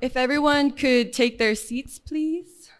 If everyone could take their seats, please.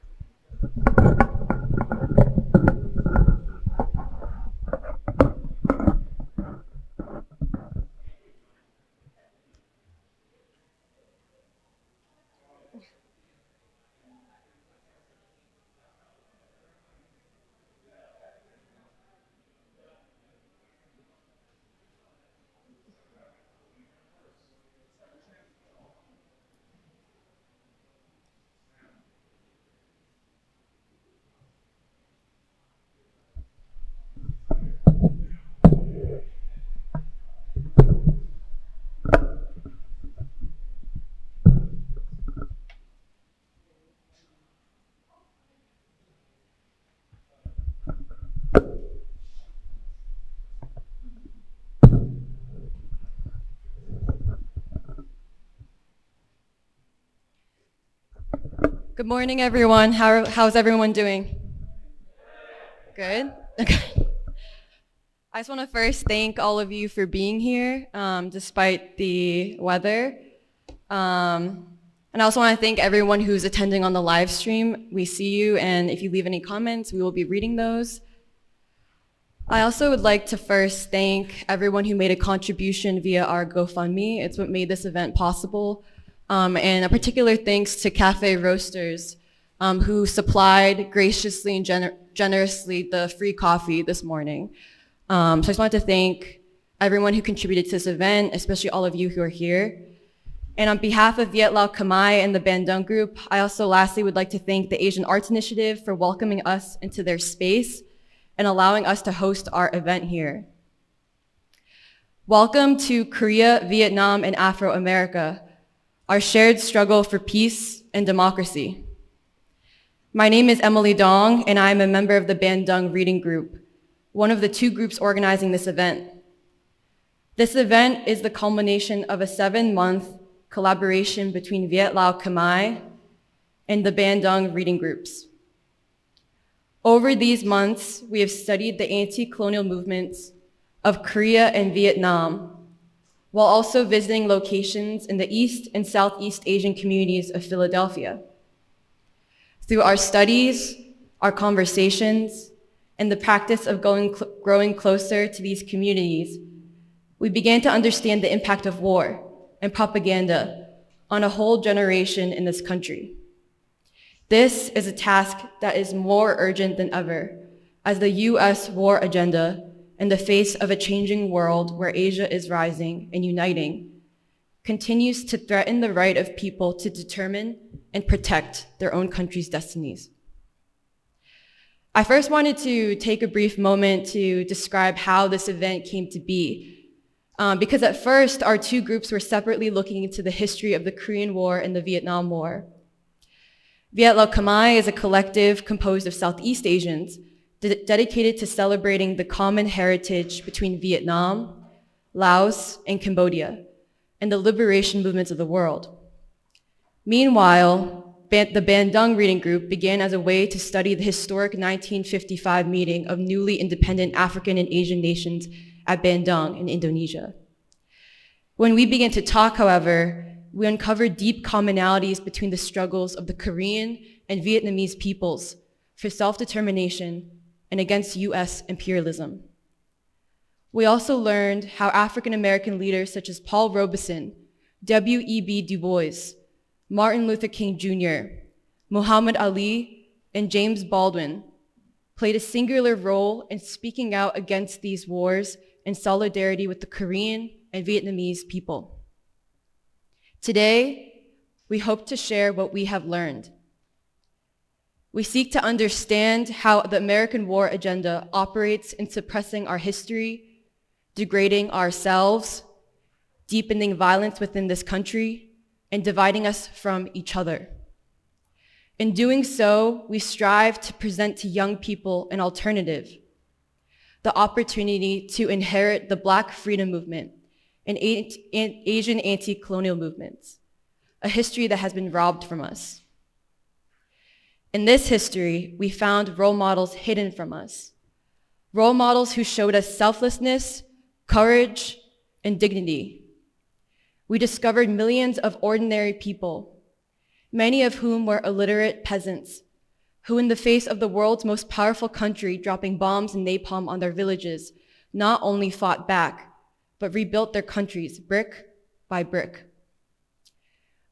Good morning, everyone. How's everyone doing? Good? Okay. I just want to first thank all of you for being here, despite the weather. And I also want to thank everyone who's attending on the live stream. We see you, and if you leave any comments, we will be reading those. I also would like to first thank everyone who made a contribution via our GoFundMe. It's what made this event possible. And a particular thanks to Cafe Roasters, who supplied graciously and generously the free coffee this morning. So I just wanted to thank everyone who contributed to this event, especially all of you who are here. And on behalf of Viet Lao Khmer and the Bandung group, I also lastly would like to thank the Asian Arts Initiative for welcoming us into their space and allowing us to host our event here. Welcome to Korea, Vietnam, and Afro-America, our shared struggle for peace and democracy. My name is Emily Dong, and I am a member of the Bandung Reading Group, one of the two groups organizing this event. This event is the culmination of a 7-month collaboration between Viet Lao Khmer and the Bandung Reading Groups. Over these months, we have studied the anti-colonial movements of Korea and Vietnam, while also visiting locations in the East and Southeast Asian communities of Philadelphia. Through our studies, our conversations, and the practice of growing closer to these communities, we began to understand the impact of war and propaganda on a whole generation in this country. This is a task that is more urgent than ever, as the US war agenda, in the face of a changing world where Asia is rising and uniting, continues to threaten the right of people to determine and protect their own country's destinies. I first wanted to take a brief moment to describe how this event came to be, because at first our two groups were separately looking into the history of the Korean War and the Vietnam War. Viet Lao Khmer is a collective composed of Southeast Asians dedicated to celebrating the common heritage between Vietnam, Laos, and Cambodia, and the liberation movements of the world. Meanwhile, the Bandung Reading Group began as a way to study the historic 1955 meeting of newly independent African and Asian nations at Bandung in Indonesia. When we began to talk, however, we uncovered deep commonalities between the struggles of the Korean and Vietnamese peoples for self-determination and against US imperialism. We also learned how African American leaders such as Paul Robeson, W.E.B. Du Bois, Martin Luther King Jr., Muhammad Ali, and James Baldwin played a singular role in speaking out against these wars in solidarity with the Korean and Vietnamese people. Today, we hope to share what we have learned. We seek to understand how the American war agenda operates in suppressing our history, degrading ourselves, deepening violence within this country, and dividing us from each other. In doing so, we strive to present to young people an alternative, the opportunity to inherit the Black freedom movement and Asian anti-colonial movements, a history that has been robbed from us. In this history, we found role models hidden from us, role models who showed us selflessness, courage, and dignity. We discovered millions of ordinary people many of whom were illiterate peasants, who in the face of the world's most powerful country dropping bombs and napalm on their villages, not only fought back, but rebuilt their countries brick by brick.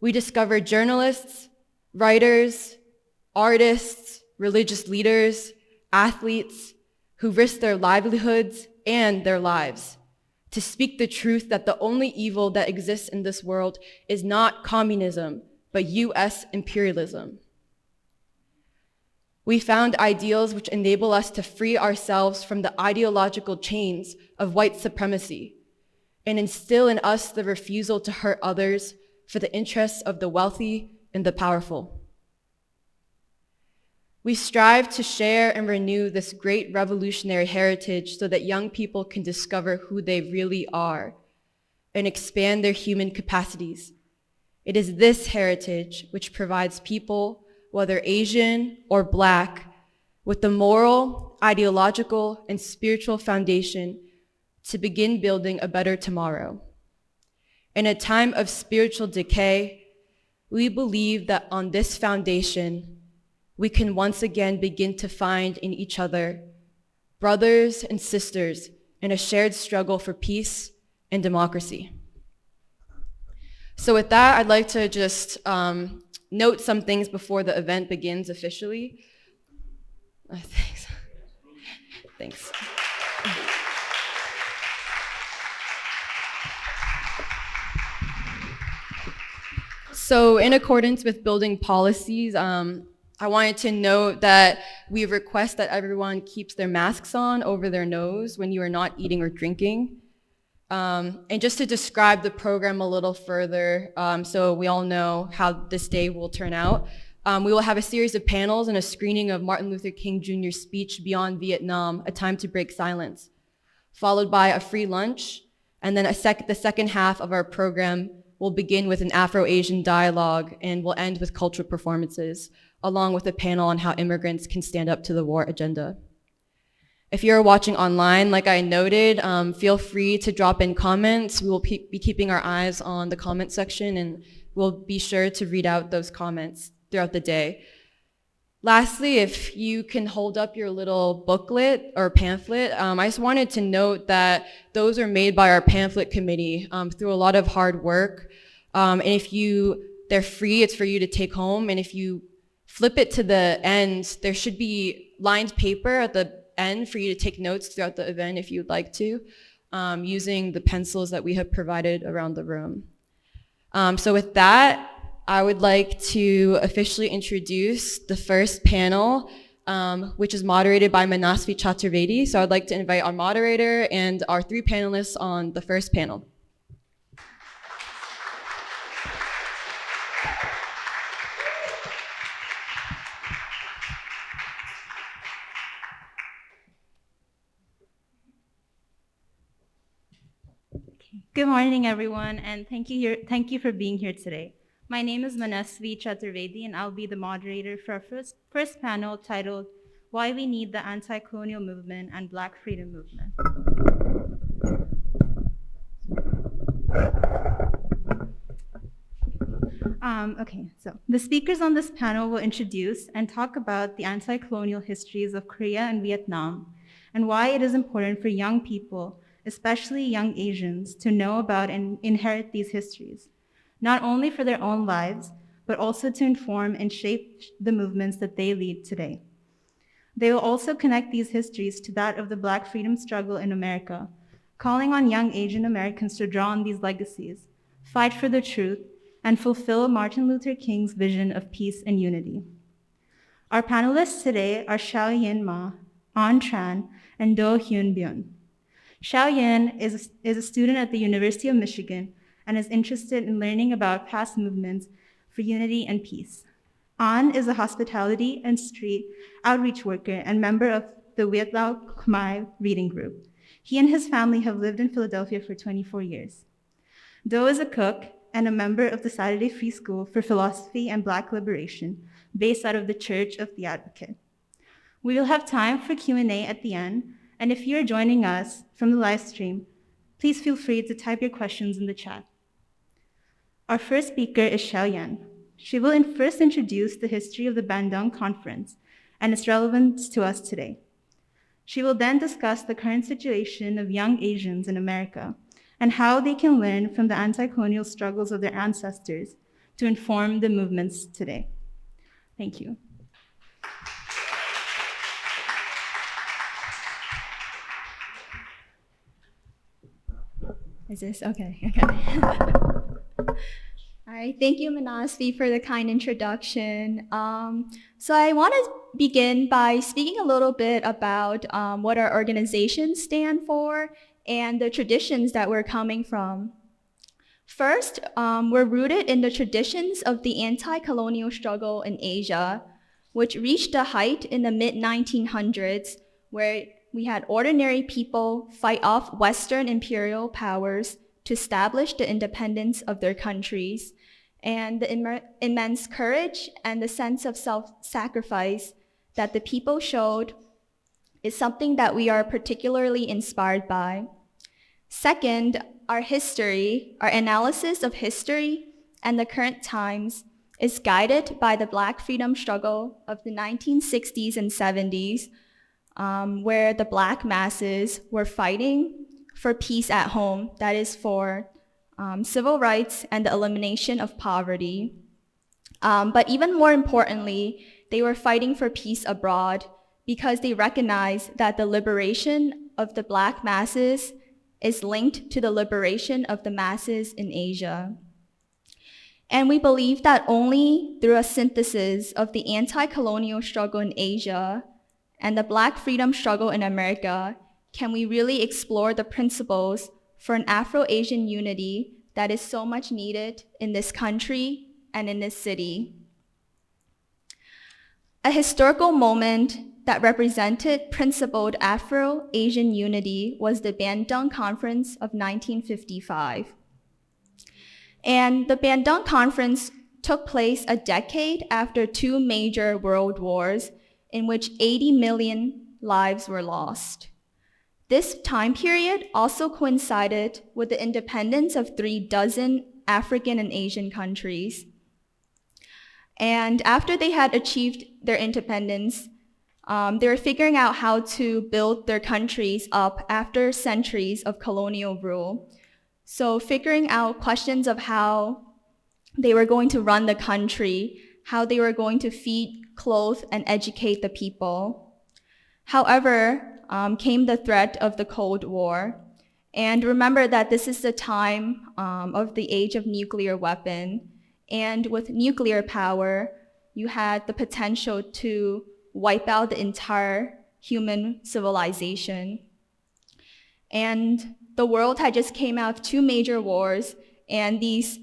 We discovered journalists, writers, artists, religious leaders, athletes, who risked their livelihoods and their lives to speak the truth that the only evil that exists in this world is not communism, but US imperialism. We found ideals which enable us to free ourselves from the ideological chains of white supremacy and instill in us the refusal to hurt others for the interests of the wealthy and the powerful. We strive to share and renew this great revolutionary heritage so that young people can discover who they really are and expand their human capacities. It is this heritage which provides people, whether Asian or Black, with the moral, ideological, and spiritual foundation to begin building a better tomorrow. In a time of spiritual decay, we believe that on this foundation, we can once again begin to find in each other brothers and sisters in a shared struggle for peace and democracy. So with that, I'd like to just note some things before the event begins officially. Thanks. Thanks. So in accordance with building policies, I wanted to note that we request that everyone keeps their masks on over their nose when you are not eating or drinking. And just to describe the program a little further, so we all know how this day will turn out, we will have a series of panels and a screening of Martin Luther King Jr.'s speech, Beyond Vietnam, A Time to Break Silence, followed by a free lunch, and then the second half of our program will begin with an Afro-Asian dialogue and will end with cultural performances, along with a panel on how immigrants can stand up to the war agenda. If you're watching online, like I noted, feel free to drop in comments. We will be keeping our eyes on the comment section, and we'll be sure to read out those comments throughout the day. Lastly, if you can hold up your little booklet or pamphlet, I just wanted to note that those are made by our pamphlet committee through a lot of hard work. And they're free, it's for you to take home. And if you flip it to the end, there should be lined paper at the end for you to take notes throughout the event if you'd like to, using the pencils that we have provided around the room. So with that, I would like to officially introduce the first panel, which is moderated by Manasvi Chaturvedi. So I'd like to invite our moderator and our three panelists on the first panel. Good morning, everyone, and thank you for being here today. My name is Manasvi Chaturvedi, and I'll be the moderator for our first panel titled, Why We Need the Anti-Colonial Movement and Black Freedom Movement. So the speakers on this panel will introduce and talk about the anti-colonial histories of Korea and Vietnam, and why it is important for young people, especially young Asians, to know about and inherit these histories, not only for their own lives, but also to inform and shape the movements that they lead today. They will also connect these histories to that of the Black freedom struggle in America, calling on young Asian Americans to draw on these legacies, fight for the truth, and fulfill Martin Luther King's vision of peace and unity. Our panelists today are Xiao Ma, Tran, and Byun. Xiao is a student at the University of Michigan and is interested in learning about past movements for unity and peace. An is a hospitality and street outreach worker and member of the Viet Lao Khmer reading group. He and his family have lived in Philadelphia for 24 years. Do is a cook and a member of the Saturday Free School for Philosophy and Black Liberation, based out of the Church of the Advocate. We will have time for Q&A at the end, and if you're joining us from the live stream, please feel free to type your questions in the chat. Our first speaker is Xiao. She will first introduce the history of the Bandung Conference and its relevance to us today. She will then discuss the current situation of young Asians in America and how they can learn from the anti-colonial struggles of their ancestors to inform the movements today. Thank you. Is this okay? All right, thank you, Manasvi, for the kind introduction. So I want to begin by speaking a little bit about what our organizations stand for and the traditions that we're coming from. First, we're rooted in the traditions of the anti-colonial struggle in Asia, which reached a height in the mid-1900s, where we had ordinary people fight off Western imperial powers to establish the independence of their countries. And the immense courage and the sense of self-sacrifice that the people showed is something that we are particularly inspired by. Second, our history, our analysis of history and the current times is guided by the Black freedom struggle of the 1960s and 70s, where the Black masses were fighting for peace at home, that is for civil rights and the elimination of poverty. But even more importantly, they were fighting for peace abroad because they recognized that the liberation of the Black masses is linked to the liberation of the masses in Asia. And we believe that only through a synthesis of the anti-colonial struggle in Asia and the Black freedom struggle in America can we really explore the principles for an Afro-Asian unity that is so much needed in this country and in this city. A historical moment that represented principled Afro-Asian unity was the Bandung Conference of 1955. And the Bandung Conference took place a decade after two major world wars in which 80 million lives were lost. This time period also coincided with the independence of 36 African and Asian countries. And after they had achieved their independence, they were figuring out how to build their countries up after centuries of colonial rule. So figuring out questions of how they were going to run the country, how they were going to feed, clothe, and educate the people. However, came the threat of the Cold War. And remember that this is the time of the age of nuclear weapon. And with nuclear power, you had the potential to wipe out the entire human civilization. And the world had just came out of two major wars, and these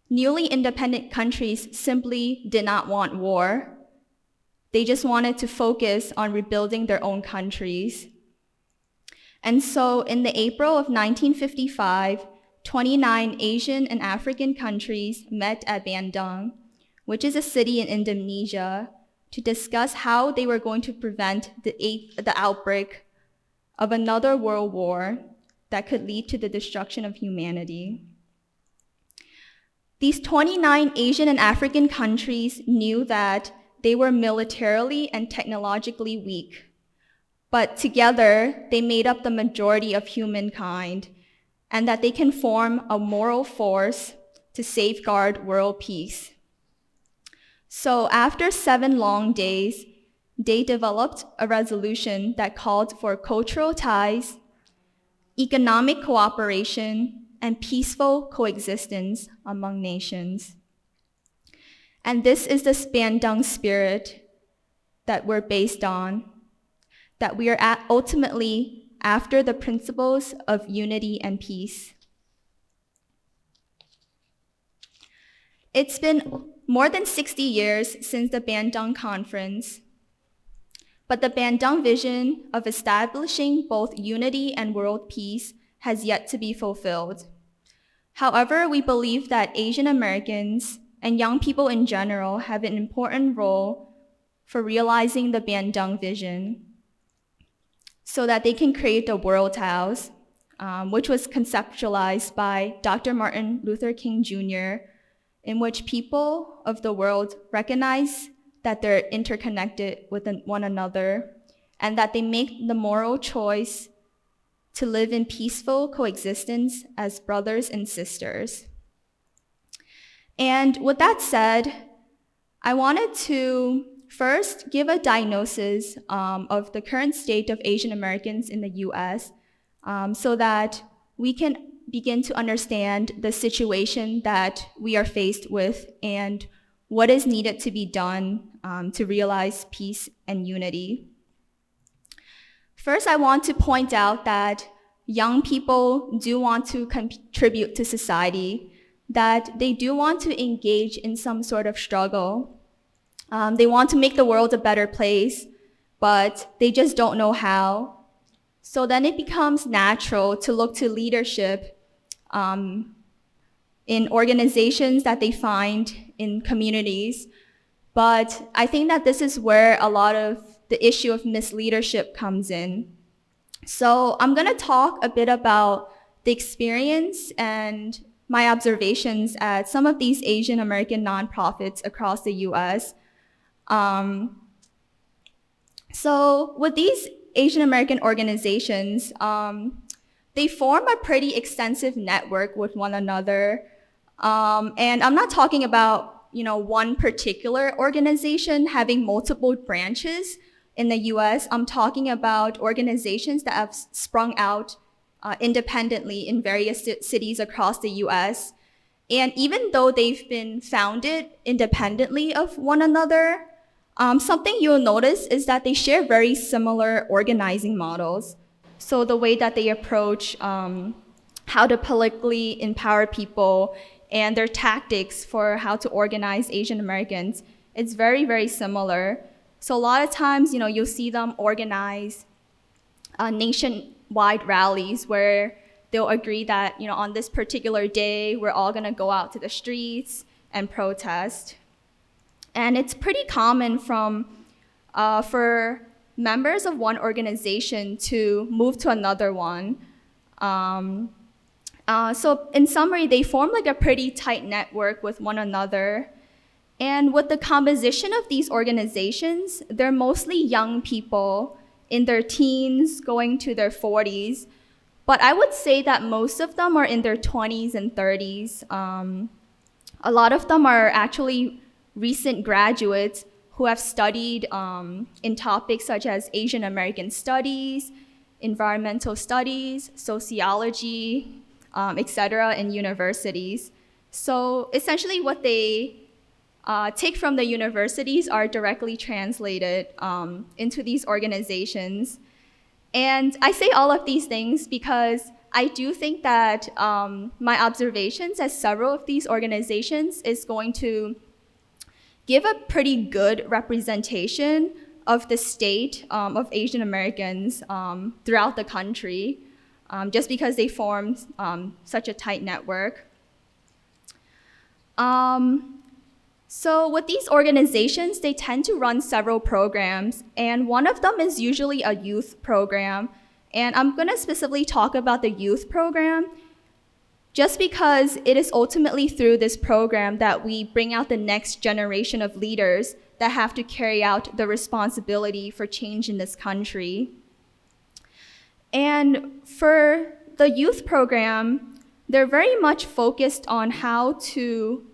newly independent countries simply did not want war. They just wanted to focus on rebuilding their own countries. And so in the April of 1955, 29 Asian and African countries met at Bandung, which is a city in Indonesia, to discuss how they were going to prevent the outbreak of another world war that could lead to the destruction of humanity. These 29 Asian and African countries knew that they were militarily and technologically weak, but together they made up the majority of humankind, and that they can form a moral force to safeguard world peace. So after 7 long days, they developed a resolution that called for cultural ties, economic cooperation, and peaceful coexistence among nations. And this is the Bandung spirit that we're based on, that we are ultimately after the principles of unity and peace. It's been more than 60 years since the Bandung Conference, but the Bandung vision of establishing both unity and world peace has yet to be fulfilled. However, we believe that Asian Americans and young people in general have an important role for realizing the Bandung vision so that they can create a world house, which was conceptualized by Dr. Martin Luther King Jr. in which people of the world recognize that they're interconnected with one another and that they make the moral choice to live in peaceful coexistence as brothers and sisters. And with that said, I wanted to first give a diagnosis of the current state of Asian Americans in the US so that we can begin to understand the situation that we are faced with and what is needed to be done to realize peace and unity. First, I want to point out that young people do want to contribute to society, that they do want to engage in some sort of struggle. They want to make the world a better place, but they just don't know how. So then it becomes natural to look to leadership in organizations that they find in communities. But I think that this is where a lot of the issue of misleadership comes in. So I'm going to talk a bit about the experience and my observations at some of these Asian American nonprofits across the US. So with these Asian American organizations, they form a pretty extensive network with one another. And I'm not talking about, one particular organization having multiple branches in the US. I'm talking about organizations that have sprung out independently in various cities across the US. And even though they've been founded independently of one another, something you'll notice is that they share very similar organizing models. So the way that they approach how to politically empower people and their tactics for how to organize Asian Americans, it's very, very similar. So a lot of times, you'll see them organize nationwide rallies where they'll agree that, on this particular day, we're all gonna go out to the streets and protest. And it's pretty common for members of one organization to move to another one. So in summary, they form like a pretty tight network with one another. And with the composition of these organizations, they're mostly young people in their teens going to their 40s. But I would say that most of them are in their 20s and 30s. A lot of them are actually recent graduates who have studied in topics such as Asian American studies, environmental studies, sociology, etc. in universities. So essentially what they take from the universities are directly translated into these organizations. And I say all of these things because I do think that my observations at several of these organizations is going to give a pretty good representation of the state of Asian Americans throughout the country, just because they form such a tight network. So with these organizations, they tend to run several programs, and one of them is usually a youth program. And I'm gonna specifically talk about the youth program just because it is ultimately through this program that we bring out the next generation of leaders that have to carry out the responsibility for change in this country. And for the youth program, they're very much focused on how to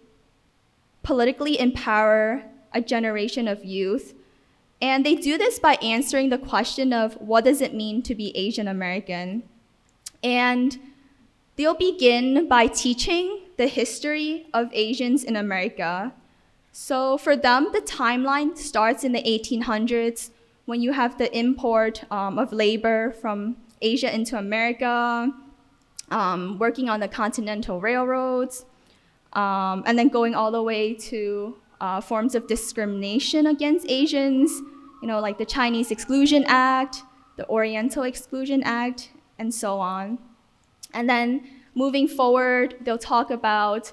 politically empower a generation of youth. And they do this by answering the question of what does it mean to be Asian American? And they'll begin by teaching the history of Asians in America. So for them, the timeline starts in the 1800s when you have the import of labor from Asia into America, working on the continental railroads, and then going all the way to forms of discrimination against Asians, like the Chinese Exclusion Act, the Oriental Exclusion Act, and so on. And then moving forward, they'll talk about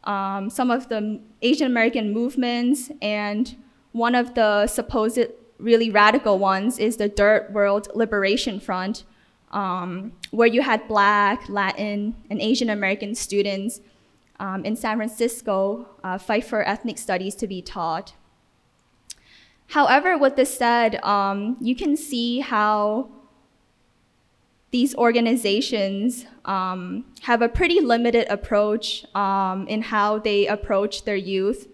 some of the Asian American movements, and one of the supposed really radical ones is the Third World Liberation Front, where you had Black, Latin, and Asian American students in San Francisco fight for ethnic studies to be taught. However, with this said, you can see how these organizations have a pretty limited approach in how they approach their youth.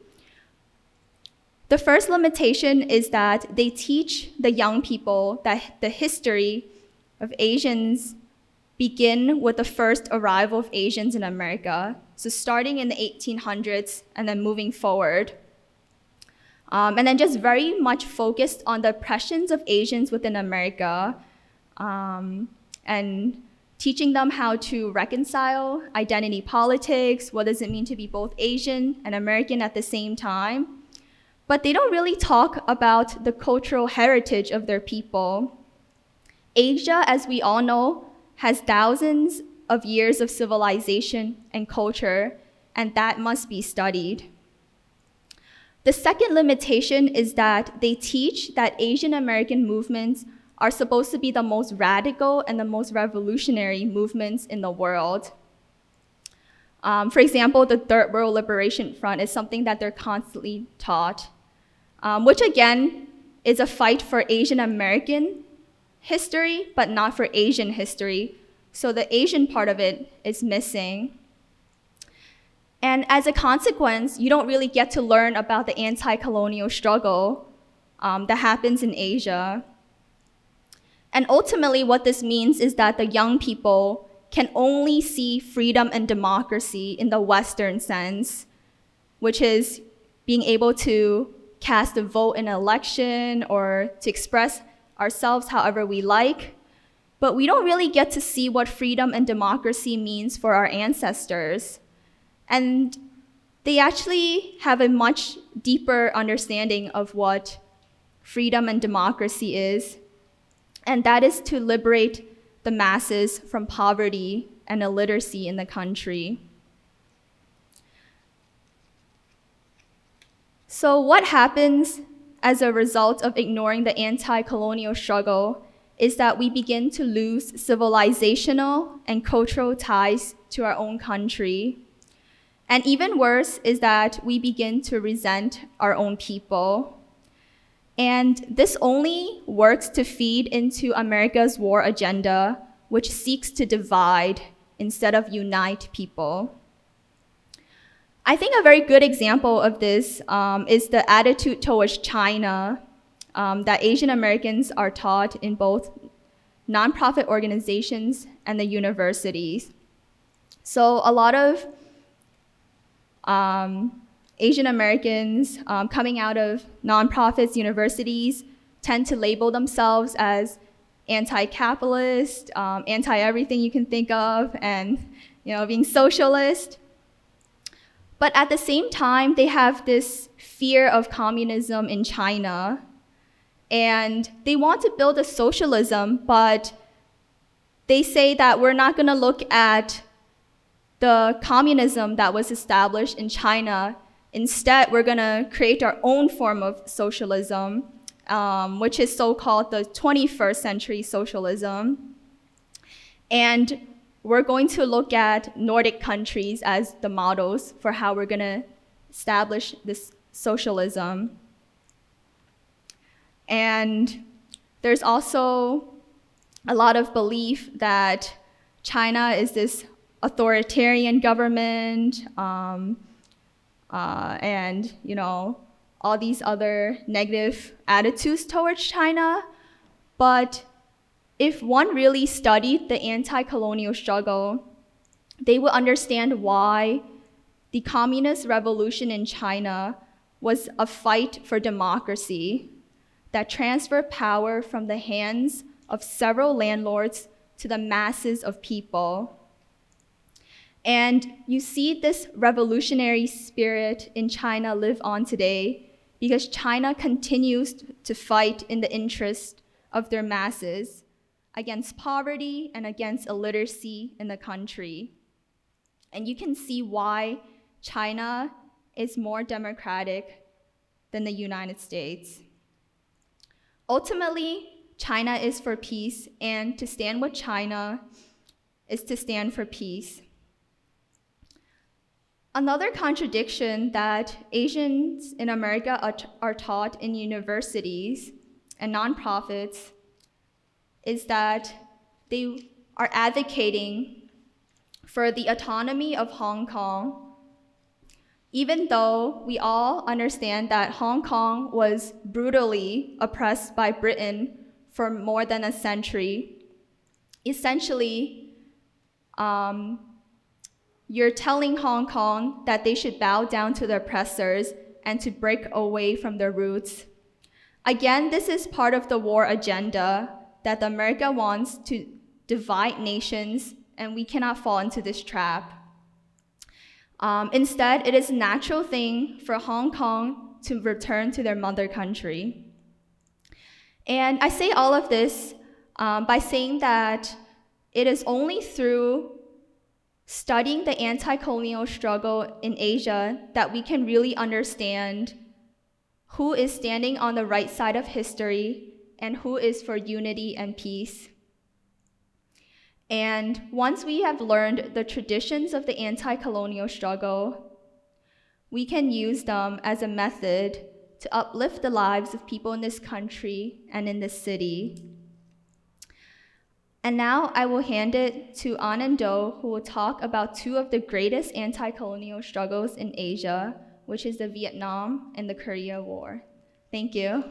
The first limitation is that they teach the young people that the history of Asians begin with the first arrival of Asians in America. So starting in the 1800s and then moving forward. And then just very much focused on the oppressions of Asians within America and teaching them how to reconcile identity politics, what does it mean to be both Asian and American at the same time. But they don't really talk about the cultural heritage of their people. Asia, as we all know, has thousands of years of civilization and culture, and that must be studied. The second limitation is that they teach that Asian American movements are supposed to be the most radical and the most revolutionary movements in the world. For example, the Third World Liberation Front is something that they're constantly taught, which again is a fight for Asian American history, but not for Asian history. So the Asian part of it is missing. And as a consequence, you don't really get to learn about the anti-colonial struggle that happens in Asia. And ultimately, what this means is that the young people can only see freedom and democracy in the Western sense, which is being able to cast a vote in an election or to express ourselves however we like. But we don't really get to see what freedom and democracy means for our ancestors. And they actually have a much deeper understanding of what freedom and democracy is, and that is to liberate the masses from poverty and illiteracy in the country. So what happens as a result of ignoring the anti-colonial struggle is that we begin to lose civilizational and cultural ties to our own country. And even worse is that we begin to resent our own people. And this only works to feed into America's war agenda, which seeks to divide instead of unite people. I think a very good example of this is the attitude towards China that Asian Americans are taught in both nonprofit organizations and the universities. So a lot of Asian Americans coming out of nonprofits, universities, tend to label themselves as anti-capitalist, anti-everything you can think of, and being socialist. But at the same time, they have this fear of communism in China, and they want to build a socialism, but they say that we're not going to look at the communism that was established in China. Instead, we're going to create our own form of socialism, which is so-called the 21st century socialism. And we're going to look at Nordic countries as the models for how we're going to establish this socialism. And there's also a lot of belief that China is this authoritarian government, and all these other negative attitudes towards China. But if one really studied the anti-colonial struggle, they would understand why the communist revolution in China was a fight for democracy that transferred power from the hands of several landlords to the masses of people. And you see this revolutionary spirit in China live on today because China continues to fight in the interest of their masses against poverty and against illiteracy in the country. And you can see why China is more democratic than the United States. Ultimately, China is for peace, and to stand with China is to stand for peace. Another contradiction that Asians in America are taught in universities and nonprofits is that they are advocating for the autonomy of Hong Kong, even though we all understand that Hong Kong was brutally oppressed by Britain for more than a century. Essentially, you're telling Hong Kong that they should bow down to the oppressors and to break away from their roots. Again, this is part of the war agenda that America wants to divide nations, and we cannot fall into this trap. Instead, it is a natural thing for Hong Kong to return to their mother country. And I say all of this by saying that it is only through studying the anti-colonial struggle in Asia that we can really understand who is standing on the right side of history and who is for unity and peace. And once we have learned the traditions of the anti-colonial struggle, we can use them as a method to uplift the lives of people in this country and in this city. And now I will hand it to An and Do, who will talk about two of the greatest anti-colonial struggles in Asia, which is the Vietnam and the Korea War. Thank you.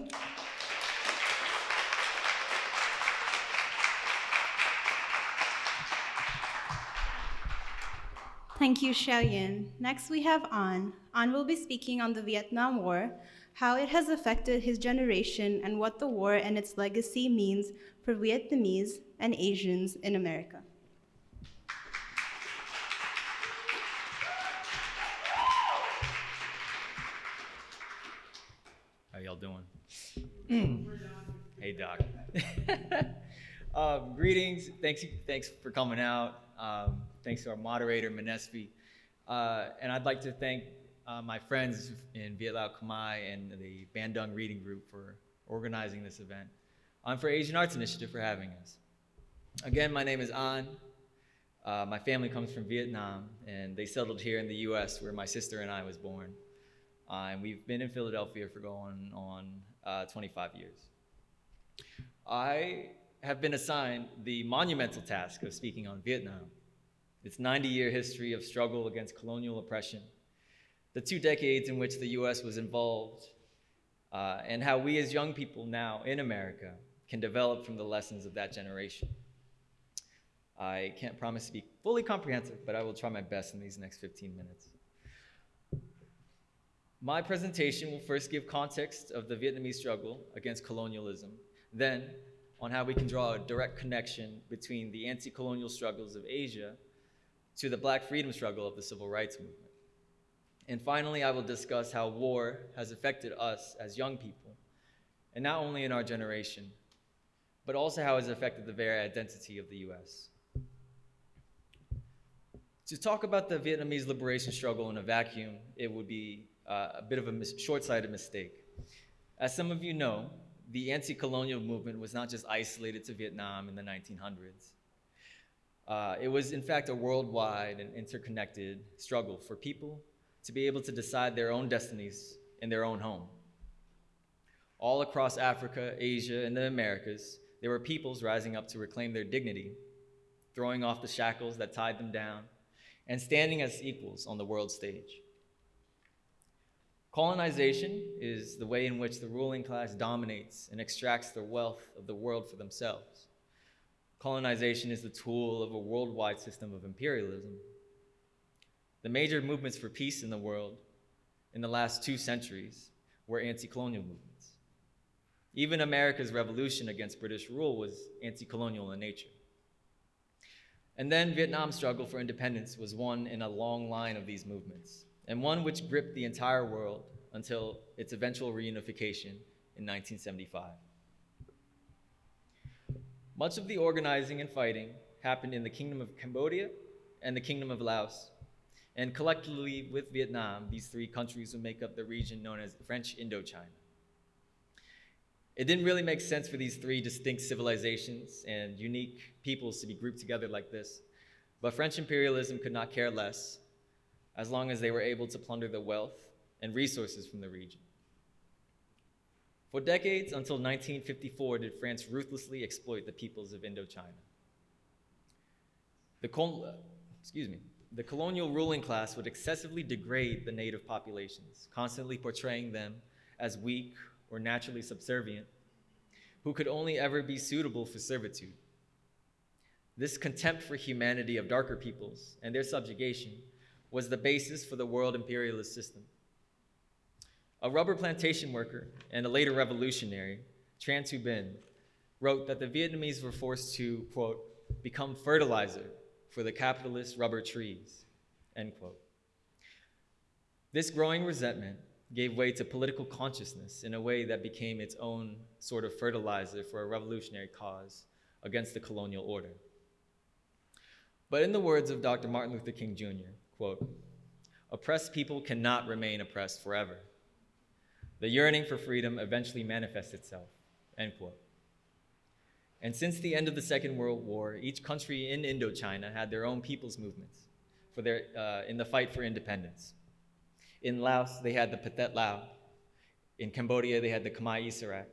Thank you, Xiao. Next, we have An. An will be speaking on the Vietnam War, how it has affected his generation, and what the war and its legacy means for Vietnamese and Asians in America. How y'all doing? Hey, Doc. Greetings. Thanks for coming out. Thanks to our moderator, Manasvi. And I'd like to thank my friends in Viet Lao Khmer and the Bandung Reading Group for organizing this event. For Asian Arts Initiative for having us. Again, my name is An. My family comes from Vietnam, and they settled here in the US where my sister and I was born. And we've been in Philadelphia for going on 25 years. I have been assigned the monumental task of speaking on Vietnam, its 90-year history of struggle against colonial oppression, the 2 decades in which the US was involved, and how we as young people now in America can develop from the lessons of that generation. I can't promise to be fully comprehensive, but I will try my best in these next 15 minutes. My presentation will first give context of the Vietnamese struggle against colonialism, then on how we can draw a direct connection between the anti-colonial struggles of Asia to the Black freedom struggle of the Civil Rights Movement. And finally, I will discuss how war has affected us as young people, and not only in our generation, but also how it has affected the very identity of the US. To talk about the Vietnamese liberation struggle in a vacuum, it would be a bit of a short-sighted mistake. As some of you know, the anti-colonial movement was not just isolated to Vietnam in the 1900s. It was, in fact, a worldwide and interconnected struggle for people to be able to decide their own destinies in their own home. All across Africa, Asia, and the Americas, there were peoples rising up to reclaim their dignity, throwing off the shackles that tied them down, and standing as equals on the world stage. Colonization is the way in which the ruling class dominates and extracts the wealth of the world for themselves. Colonization is the tool of a worldwide system of imperialism. The major movements for peace in the world in the last 2 centuries were anti-colonial movements. Even America's revolution against British rule was anti-colonial in nature. And then Vietnam's struggle for independence was one in a long line of these movements, and one which gripped the entire world until its eventual reunification in 1975. Much of the organizing and fighting happened in the Kingdom of Cambodia and the Kingdom of Laos, and collectively with Vietnam, these 3 countries would make up the region known as French Indochina. It didn't really make sense for these 3 distinct civilizations and unique peoples to be grouped together like this, but French imperialism could not care less. as long as they were able to plunder the wealth and resources from the region. For decades, until 1954, did France ruthlessly exploit the peoples of Indochina. The colonial ruling class would excessively degrade the native populations, constantly portraying them as weak or naturally subservient, who could only ever be suitable for servitude. This contempt for humanity of darker peoples and their subjugation was the basis for the world imperialist system. A rubber plantation worker and a later revolutionary, Tran, wrote that the Vietnamese were forced to, quote, become fertilizer for the capitalist rubber trees, end quote. This growing resentment gave way to political consciousness in a way that became its own sort of fertilizer for a revolutionary cause against the colonial order. But in the words of Dr. Martin Luther King Jr., quote, oppressed people cannot remain oppressed forever. The yearning for freedom eventually manifests itself, end quote. And since the end of the Second World War, each country in Indochina had their own people's movements in the fight for independence. In Laos, they had the Pathet Lao. In Cambodia, they had the Khmer Issarak.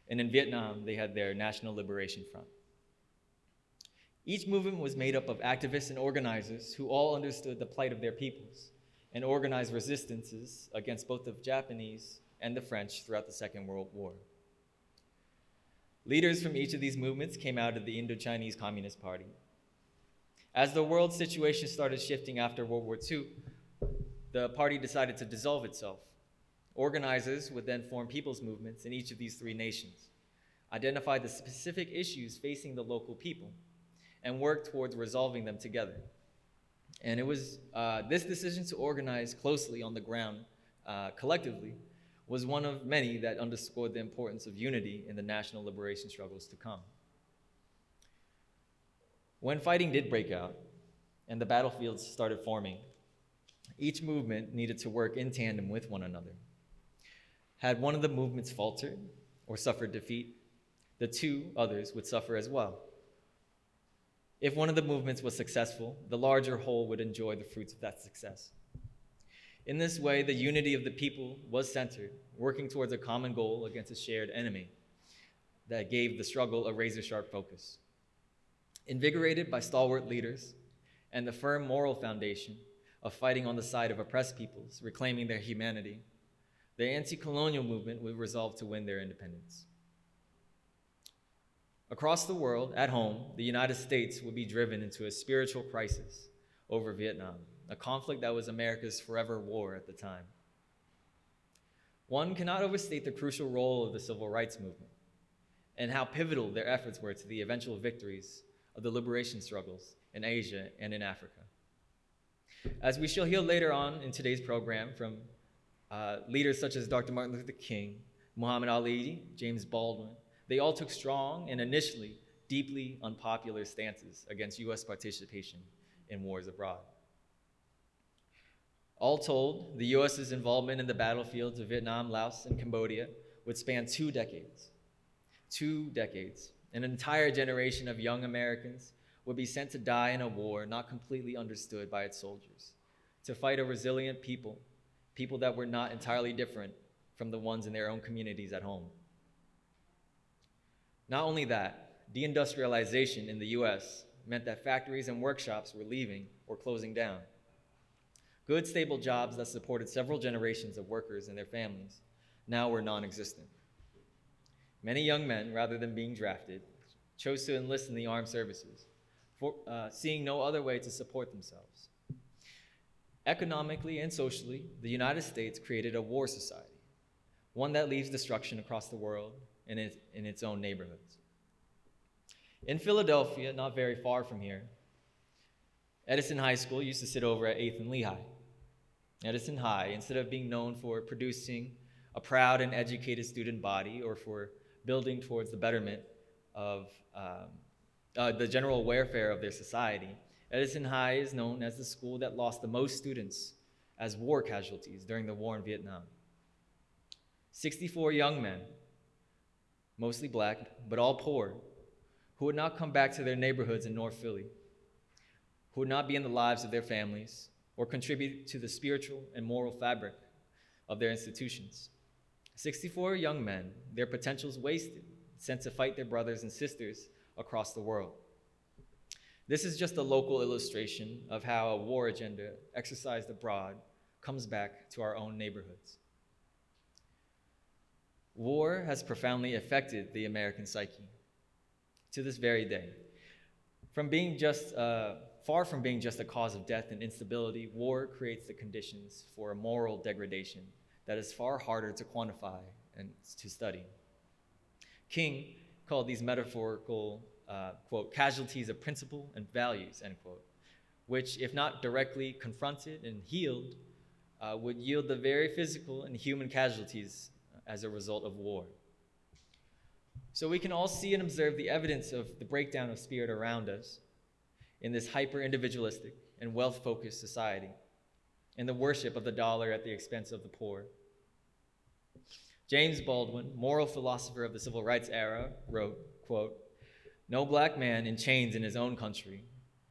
And in Vietnam, they had their National Liberation Front. Each movement was made up of activists and organizers who all understood the plight of their peoples and organized resistances against both the Japanese and the French throughout the Second World War. Leaders from each of these movements came out of the Indochinese Communist Party. As the world situation started shifting after World War II, the party decided to dissolve itself. Organizers would then form people's movements in each of these three nations, identify the specific issues facing the local people, and work towards resolving them together. And it was this decision to organize closely on the ground collectively was one of many that underscored the importance of unity in the national liberation struggles to come. When fighting did break out and the battlefields started forming, each movement needed to work in tandem with one another. Had one of the movements faltered or suffered defeat, the two others would suffer as well. If one of the movements was successful, the larger whole would enjoy the fruits of that success. In this way, the unity of the people was centered, working towards a common goal against a shared enemy that gave the struggle a razor-sharp focus. Invigorated by stalwart leaders and the firm moral foundation of fighting on the side of oppressed peoples, reclaiming their humanity, the anti-colonial movement would resolve to win their independence. Across the world, at home, the United States would be driven into a spiritual crisis over Vietnam, a conflict that was America's forever war at the time. One cannot overstate the crucial role of the civil rights movement and how pivotal their efforts were to the eventual victories of the liberation struggles in Asia and in Africa. As we shall hear later on in today's program from leaders such as Dr. Martin Luther King, Muhammad Ali, James Baldwin, they all took strong and initially deeply unpopular stances against US participation in wars abroad. All told, the US's involvement in the battlefields of Vietnam, Laos, and Cambodia would span 2 decades. 2 decades. An entire generation of young Americans would be sent to die in a war not completely understood by its soldiers, to fight a resilient people, people that were not entirely different from the ones in their own communities at home. Not only that, deindustrialization in the US meant that factories and workshops were leaving or closing down. Good, stable jobs that supported several generations of workers and their families now were non-existent. Many young men, rather than being drafted, chose to enlist in the armed services, seeing no other way to support themselves. Economically and socially, the United States created a war society, one that leaves destruction across the world and in its own neighborhoods. In Philadelphia, not very far from here, Edison High School used to sit over at 8th and Lehigh. Edison High, instead of being known for producing a proud and educated student body or for building towards the betterment of the general welfare of their society, Edison High is known as the school that lost the most students as war casualties during the war in Vietnam. 64 young men, mostly black, but all poor, who would not come back to their neighborhoods in North Philly, who would not be in the lives of their families, or contribute to the spiritual and moral fabric of their institutions. 64 young men, their potentials wasted, sent to fight their brothers and sisters across the world. This is just a local illustration of how a war agenda exercised abroad comes back to our own neighborhoods. War has profoundly affected the American psyche to this very day. Far from being just a cause of death and instability, war creates the conditions for a moral degradation that is far harder to quantify and to study. King called these metaphorical, quote, casualties of principle and values, end quote, which, if not directly confronted and healed, would yield the very physical and human casualties as a result of war. So we can all see and observe the evidence of the breakdown of spirit around us in this hyper-individualistic and wealth-focused society, in the worship of the dollar at the expense of the poor. James Baldwin, moral philosopher of the civil rights era, wrote, quote, "No black man in chains in his own country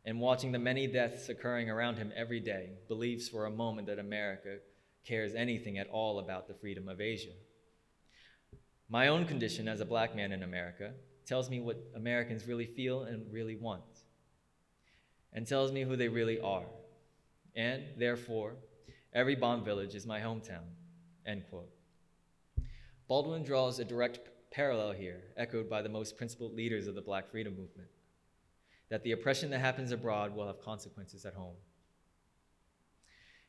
and watching the many deaths occurring around him every day believes for a moment that America cares anything at all about the freedom of Asia. My own condition as a black man in America tells me what Americans really feel and really want, and tells me who they really are. And therefore, every Bond village is my hometown," end quote. Baldwin draws a direct parallel here, echoed by the most principled leaders of the Black freedom movement, that the oppression that happens abroad will have consequences at home.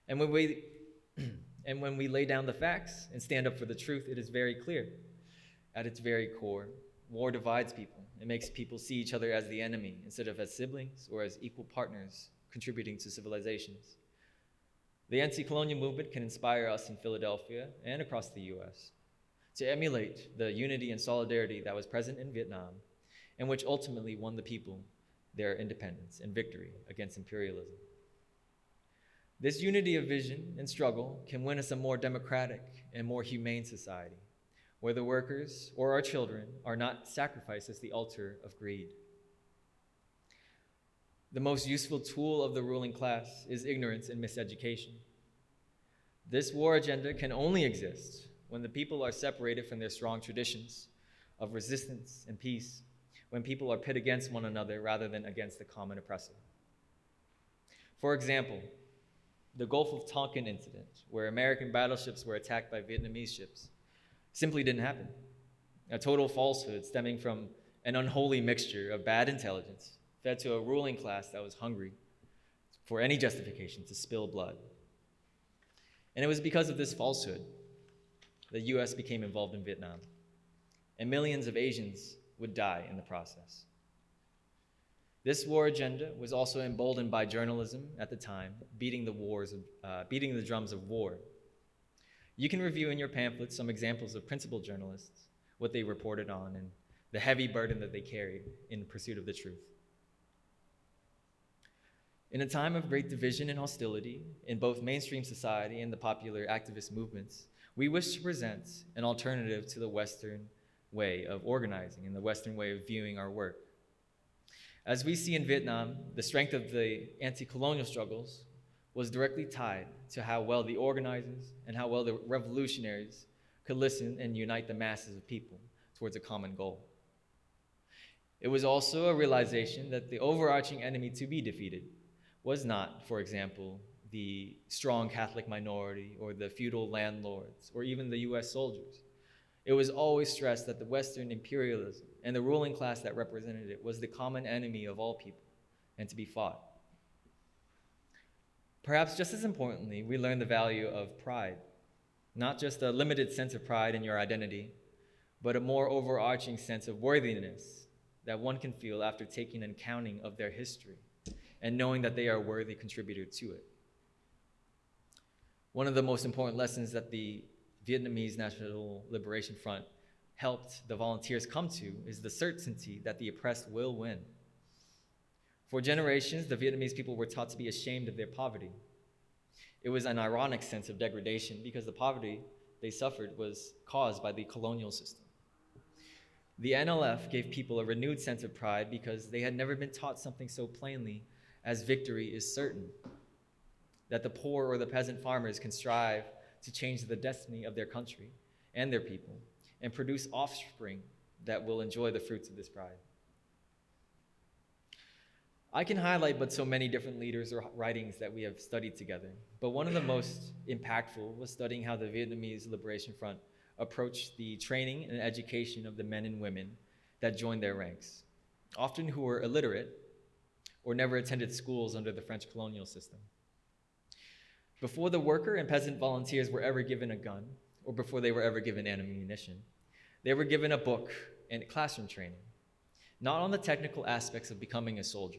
And when we lay down the facts and stand up for the truth, it is very clear. At its very core, war divides people. It makes people see each other as the enemy instead of as siblings or as equal partners contributing to civilizations. The anti-colonial movement can inspire us in Philadelphia and across the US to emulate the unity and solidarity that was present in Vietnam and which ultimately won the people their independence and victory against imperialism. This unity of vision and struggle can win us a more democratic and more humane society, where the workers or our children are not sacrificed as the altar of greed. The most useful tool of the ruling class is ignorance and miseducation. This war agenda can only exist when the people are separated from their strong traditions of resistance and peace, when people are pit against one another rather than against the common oppressor. For example, the Gulf of Tonkin incident, where American battleships were attacked by Vietnamese ships, simply didn't happen. A total falsehood stemming from an unholy mixture of bad intelligence fed to a ruling class that was hungry for any justification to spill blood. And it was because of this falsehood the US became involved in Vietnam, and millions of Asians would die in the process. This war agenda was also emboldened by journalism at the time, beating the drums of war. You can review in your pamphlet some examples of principled journalists, what they reported on, and the heavy burden that they carried in pursuit of the truth. In a time of great division and hostility in both mainstream society and the popular activist movements, we wish to present an alternative to the Western way of organizing and the Western way of viewing our work. As we see in Vietnam, the strength of the anti-colonial struggles was directly tied to how well the organizers and how well the revolutionaries could listen and unite the masses of people towards a common goal. It was also a realization that the overarching enemy to be defeated was not, for example, the strong Catholic minority or the feudal landlords or even the US soldiers. It was always stressed that the Western imperialism and the ruling class that represented it was the common enemy of all people and to be fought. Perhaps just as importantly, we learned the value of pride, not just a limited sense of pride in your identity, but a more overarching sense of worthiness that one can feel after taking an accounting of their history and knowing that they are a worthy contributor to it. One of the most important lessons that the Vietnamese National Liberation Front helped the volunteers come to is the certainty that the oppressed will win. For generations, the Vietnamese people were taught to be ashamed of their poverty. It was an ironic sense of degradation because the poverty they suffered was caused by the colonial system. The NLF gave people a renewed sense of pride because they had never been taught something so plainly as victory is certain. that the poor or the peasant farmers can strive to change the destiny of their country and their people and produce offspring that will enjoy the fruits of this pride. I can highlight but so many different leaders or writings that we have studied together, but one of the most impactful was studying how the Vietnamese Liberation Front approached the training and education of the men and women that joined their ranks, often who were illiterate or never attended schools under the French colonial system. Before the worker and peasant volunteers were ever given a gun, or before they were ever given ammunition, they were given a book and classroom training, not on the technical aspects of becoming a soldier,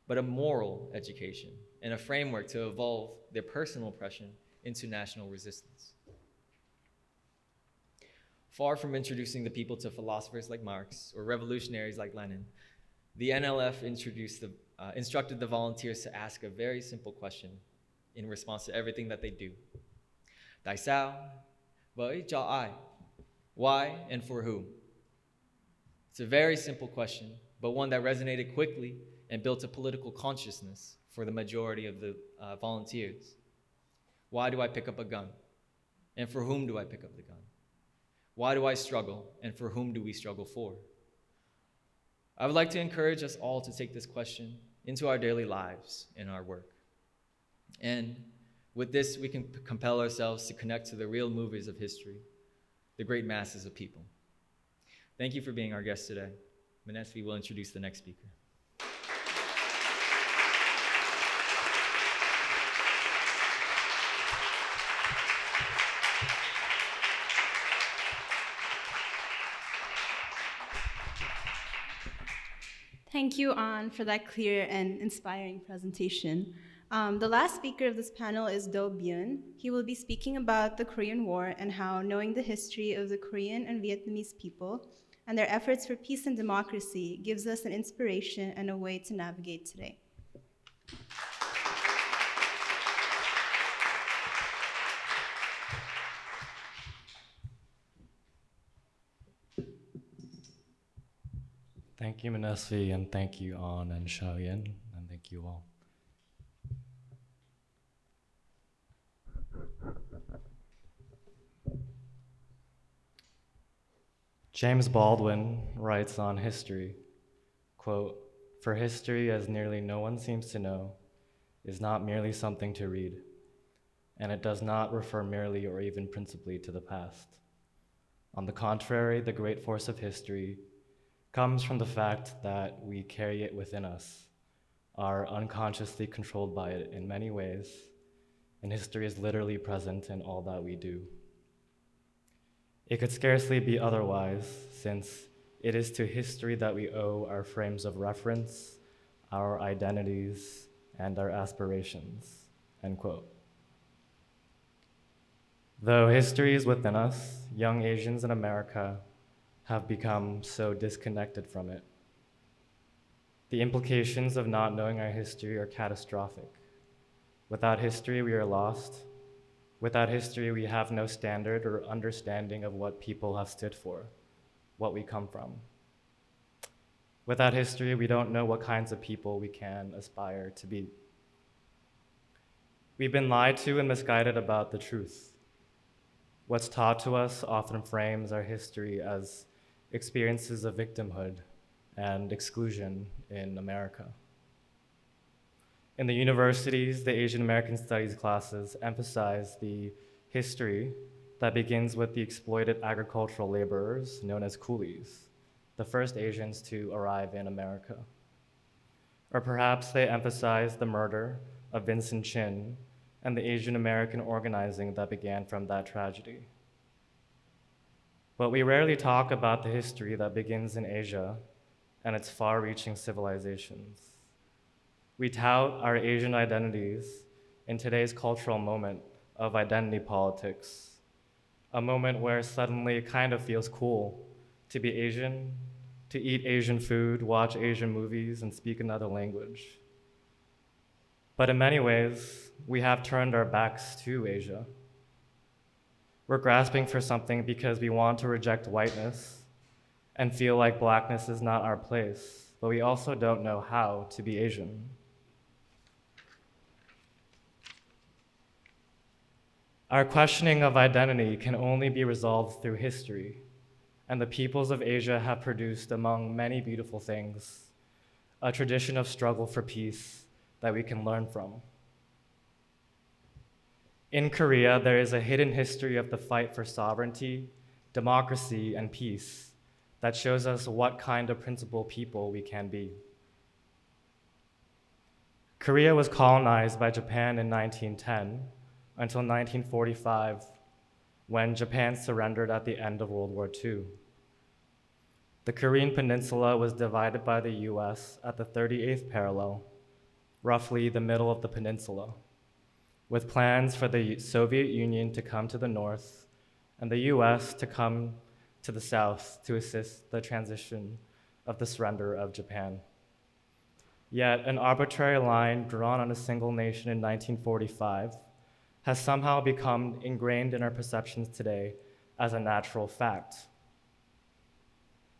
but a moral education and a framework to evolve their personal oppression into national resistance. Far from introducing the people to philosophers like Marx or revolutionaries like Lenin, the NLF instructed the volunteers to ask a very simple question in response to everything that they do. Tại sao? Với cho ai? Why and for whom? It's a very simple question, but one that resonated quickly and built a political consciousness for the majority of the volunteers. Why do I pick up a gun? And for whom do I pick up the gun? Why do I struggle? And for whom do we struggle for? I would like to encourage us all to take this question into our daily lives and our work. And with this, we can compel ourselves to connect to the real movers of history, the great masses of people. Thank you for being our guest today. Manasvi will introduce the next speaker. Thank you, An, for that clear and inspiring presentation. The last speaker of this panel is Byun. He will be speaking about the Korean War and how knowing the history of the Korean and Vietnamese people and their efforts for peace and democracy gives us an inspiration and a way to navigate today. Thank you, Manasvi, and thank you, An and Xiao, and thank you all. James Baldwin writes on history, quote, "For history, as nearly no one seems to know, is not merely something to read, and it does not refer merely or even principally to the past. On the contrary, the great force of history comes from the fact that we carry it within us, are unconsciously controlled by it in many ways, and history is literally present in all that we do. It could scarcely be otherwise, since it is to history that we owe our frames of reference, our identities, and our aspirations," end quote. Though history is within us, young Asians in America have become so disconnected from it. The implications of not knowing our history are catastrophic. Without history, we are lost. Without history, we have no standard or understanding of what people have stood for, what we come from. Without history, we don't know what kinds of people we can aspire to be. We've been lied to and misguided about the truth. What's taught to us often frames our history as experiences of victimhood and exclusion in America. In the universities, the Asian American Studies classes emphasize the history that begins with the exploited agricultural laborers known as coolies, the first Asians to arrive in America. Or perhaps they emphasize the murder of Vincent Chin and the Asian American organizing that began from that tragedy. But we rarely talk about the history that begins in Asia and its far-reaching civilizations. We tout our Asian identities in today's cultural moment of identity politics, a moment where suddenly it kind of feels cool to be Asian, to eat Asian food, watch Asian movies, and speak another language. But in many ways, we have turned our backs to Asia. We're grasping for something because we want to reject whiteness and feel like blackness is not our place, but we also don't know how to be Asian. Our questioning of identity can only be resolved through history, and the peoples of Asia have produced, among many beautiful things, a tradition of struggle for peace that we can learn from. In Korea, there is a hidden history of the fight for sovereignty, democracy, and peace that shows us what kind of principled people we can be. Korea was colonized by Japan in 1910 until 1945, when Japan surrendered at the end of World War II. The Korean peninsula was divided by the US at the 38th parallel, roughly the middle of the peninsula, with plans for the Soviet Union to come to the north and the US to come to the south to assist the transition of the surrender of Japan. Yet an arbitrary line drawn on a single nation in 1945 has somehow become ingrained in our perceptions today as a natural fact.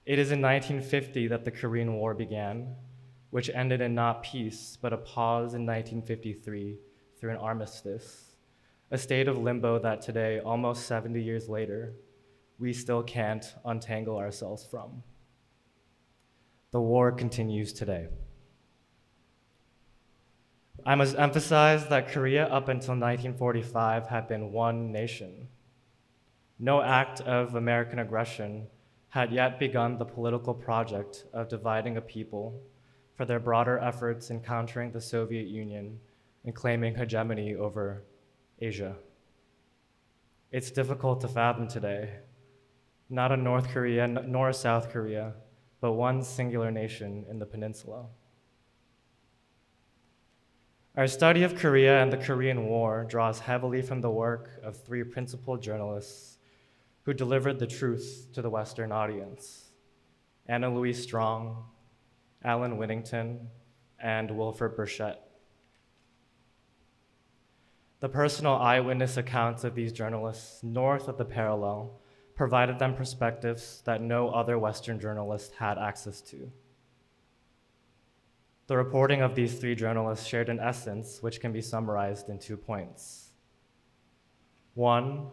It is in 1950 that the Korean War began, which ended in not peace, but a pause in 1953 through an armistice, a state of limbo that today, almost 70 years later, we still can't untangle ourselves from. The war continues today. I must emphasize that Korea up until 1945 had been one nation. No act of American aggression had yet begun the political project of dividing a people for their broader efforts in countering the Soviet Union and claiming hegemony over Asia. It's difficult to fathom today, not a North Korea nor a South Korea, but one singular nation in the peninsula. Our study of Korea and the Korean War draws heavily from the work of three principal journalists who delivered the truth to the Western audience: Anna Louise Strong, Alan Whittington, and Wilfred Burchett. The personal eyewitness accounts of these journalists north of the parallel provided them perspectives that no other Western journalist had access to. The reporting of these three journalists shared an essence which can be summarized in 2 points. One,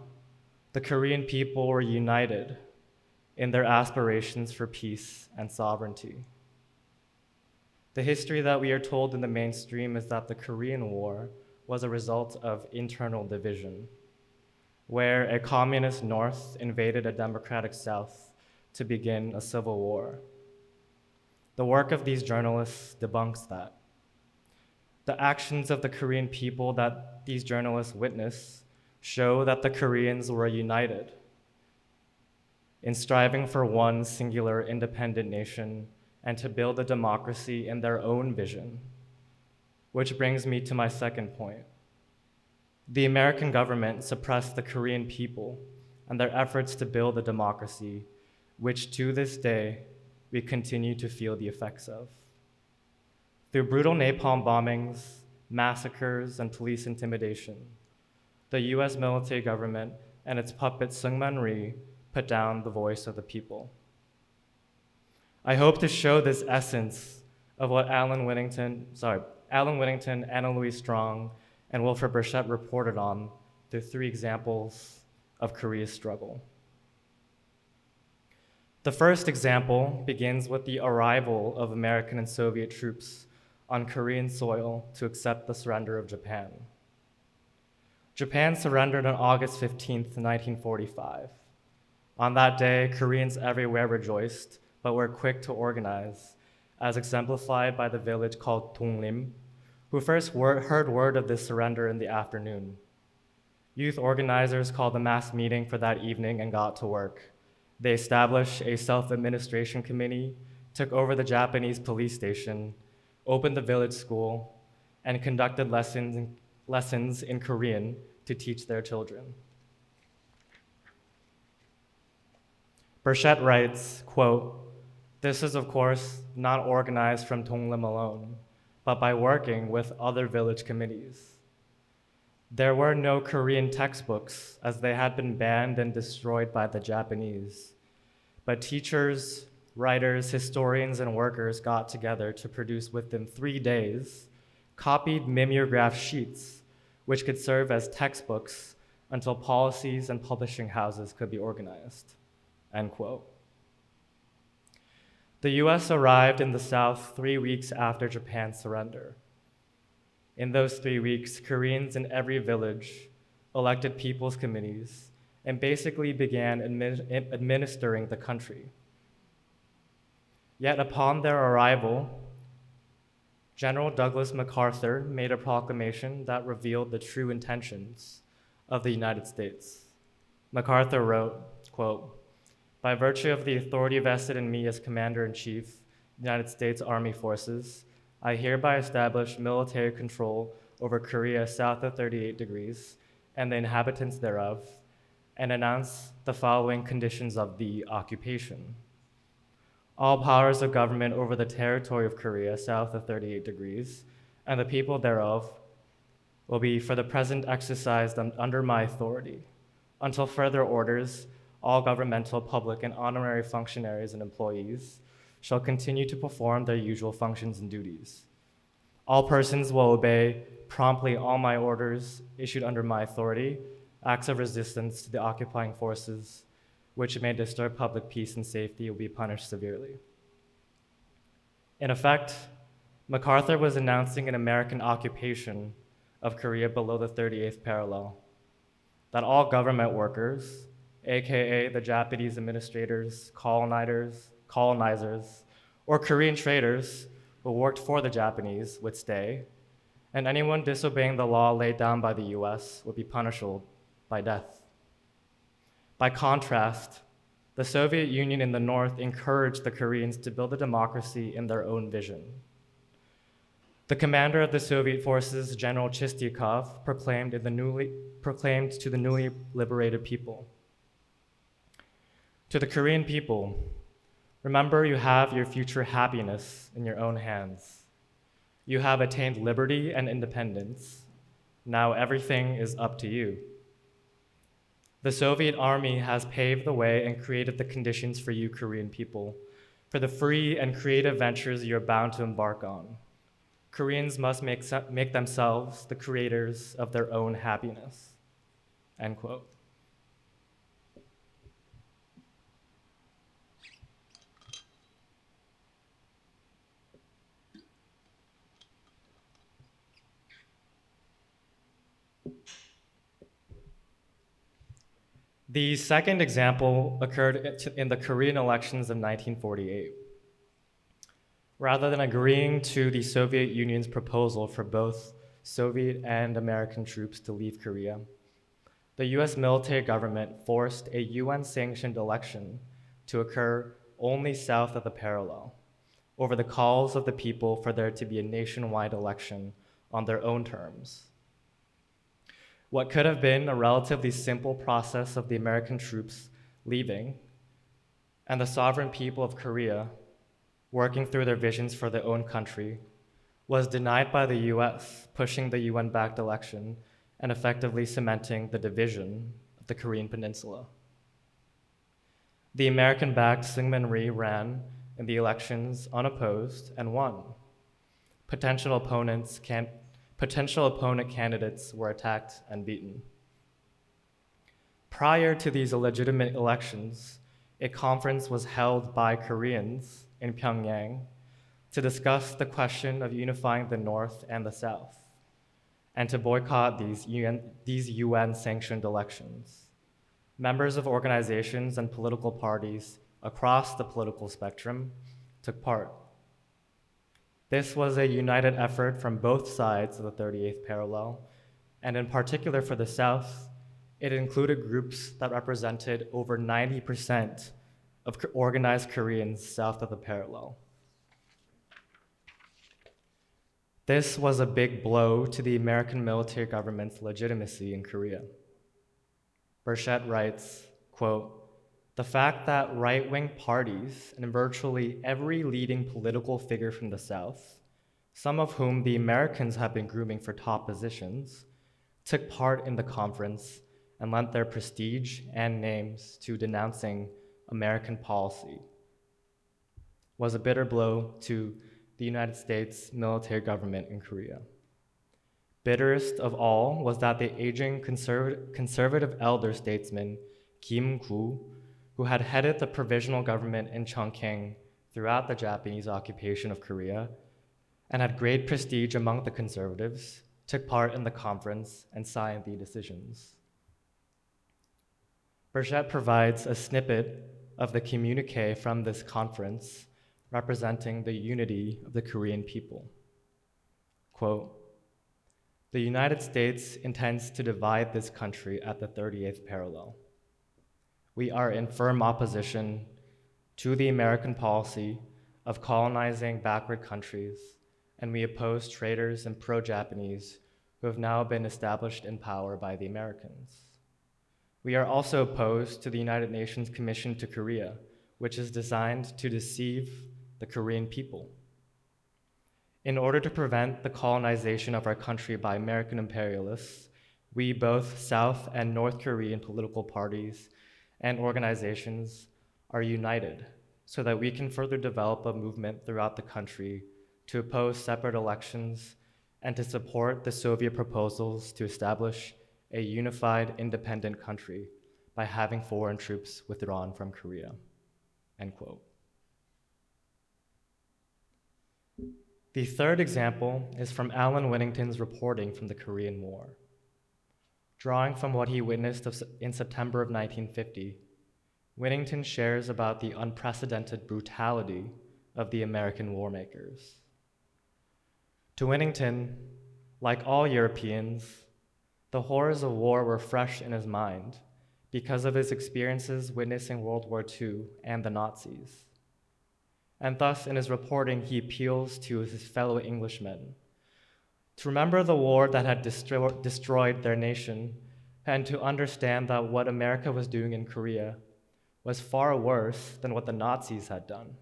the Korean people were united in their aspirations for peace and sovereignty. The history that we are told in the mainstream is that the Korean War was a result of internal division, where a communist North invaded a democratic South to begin a civil war. The work of these journalists debunks that. The actions of the Korean people that these journalists witness show that the Koreans were united in striving for one singular independent nation and to build a democracy in their own vision. Which brings me to my second point. The American government suppressed the Korean people and their efforts to build a democracy, which to this day we continue to feel the effects of. Through brutal napalm bombings, massacres, and police intimidation, the US military government and its puppet Seungman Rhee put down the voice of the people. I hope to show this essence of what Alan Whittington, Anna Louise Strong, and Wilfred Burchett reported on through 3 examples of Korea's struggle. The first example begins with the arrival of American and Soviet troops on Korean soil to accept the surrender of Japan. Japan surrendered on August 15th, 1945. On that day, Koreans everywhere rejoiced, but were quick to organize, as exemplified by the village called Donglim, who first heard word of this surrender in the afternoon. Youth organizers called a mass meeting for that evening and got to work. They established a self-administration committee, took over the Japanese police station, opened the village school, and conducted lessons in Korean to teach their children. Burchett writes, quote, "This is, of course, not organized from Donglim alone, but by working with other village committees. There were no Korean textbooks, as they had been banned and destroyed by the Japanese. But teachers, writers, historians, and workers got together to produce within 3 days copied mimeograph sheets, which could serve as textbooks until policies and publishing houses could be organized, end quote. The US arrived in the South 3 weeks after Japan's surrender. In those 3 weeks, Koreans in every village elected people's committees and basically began administering the country. Yet upon their arrival, General Douglas MacArthur made a proclamation that revealed the true intentions of the United States. MacArthur wrote, quote, "By virtue of the authority vested in me as Commander-in-Chief of the United States Army Forces, I hereby establish military control over Korea south of 38 degrees and the inhabitants thereof, and announce the following conditions of the occupation. All powers of government over the territory of Korea south of 38 degrees and the people thereof will be for the present exercised under my authority. Until further orders, all governmental, public, and honorary functionaries and employees shall continue to perform their usual functions and duties. All persons will obey promptly all my orders issued under my authority. Acts of resistance to the occupying forces, which may disturb public peace and safety, will be punished severely." In effect, MacArthur was announcing an American occupation of Korea below the 38th parallel, that all government workers, aka the Japanese administrators, colonizers, or Korean traders who worked for the Japanese would stay, and anyone disobeying the law laid down by the US would be punishable by death. By contrast, the Soviet Union in the North encouraged the Koreans to build a democracy in their own vision. The commander of the Soviet forces, General Chistyakov, proclaimed to the newly liberated people, "To the Korean people, remember you have your future happiness in your own hands. You have attained liberty and independence. Now everything is up to you. The Soviet army has paved the way and created the conditions for you Korean people, for the free and creative ventures you're bound to embark on. Koreans must make themselves the creators of their own happiness." End quote. The second example occurred in the Korean elections of 1948. Rather than agreeing to the Soviet Union's proposal for both Soviet and American troops to leave Korea, the US military government forced a UN-sanctioned election to occur only south of the parallel, over the calls of the people for there to be a nationwide election on their own terms. What could have been a relatively simple process of the American troops leaving and the sovereign people of Korea working through their visions for their own country was denied by the US, pushing the UN-backed election and effectively cementing the division of the Korean peninsula. The American-backed Syngman Rhee ran in the elections unopposed and won. Potential opponent candidates were attacked and beaten. Prior to these illegitimate elections, a conference was held by Koreans in Pyongyang to discuss the question of unifying the North and the South, and to boycott these UN-sanctioned elections. Members of organizations and political parties across the political spectrum took part. This was a united effort from both sides of the 38th parallel, and in particular for the South, it included groups that represented over 90% of organized Koreans south of the parallel. This was a big blow to the American military government's legitimacy in Korea. Burchett writes, quote, "The fact that right-wing parties and virtually every leading political figure from the South, some of whom the Americans have been grooming for top positions, took part in the conference and lent their prestige and names to denouncing American policy, was a bitter blow to the United States military government in Korea. Bitterest of all was that the aging conservative elder statesman Kim Gu, who had headed the provisional government in Chongqing throughout the Japanese occupation of Korea and had great prestige among the conservatives, took part in the conference and signed the decisions. Burchett provides a snippet of the communique from this conference representing the unity of the Korean people. Quote, "The United States intends to divide this country at the 38th parallel. We are in firm opposition to the American policy of colonizing backward countries, and we oppose traitors and pro-Japanese who have now been established in power by the Americans. We are also opposed to the United Nations Commission to Korea, which is designed to deceive the Korean people. In order to prevent the colonization of our country by American imperialists, we, both South and North Korean political parties and organizations, are united so that we can further develop a movement throughout the country to oppose separate elections and to support the Soviet proposals to establish a unified, independent country by having foreign troops withdrawn from Korea." End quote. The third example is from Alan Whittington's reporting from the Korean War. Drawing from what he witnessed in September of 1950, Whittington shares about the unprecedented brutality of the American war makers. To Whittington, like all Europeans, the horrors of war were fresh in his mind because of his experiences witnessing World War II and the Nazis. And thus, in his reporting, he appeals to his fellow Englishmen to remember the war that had destroyed their nation and to understand that what America was doing in Korea was far worse than what the Nazis had done.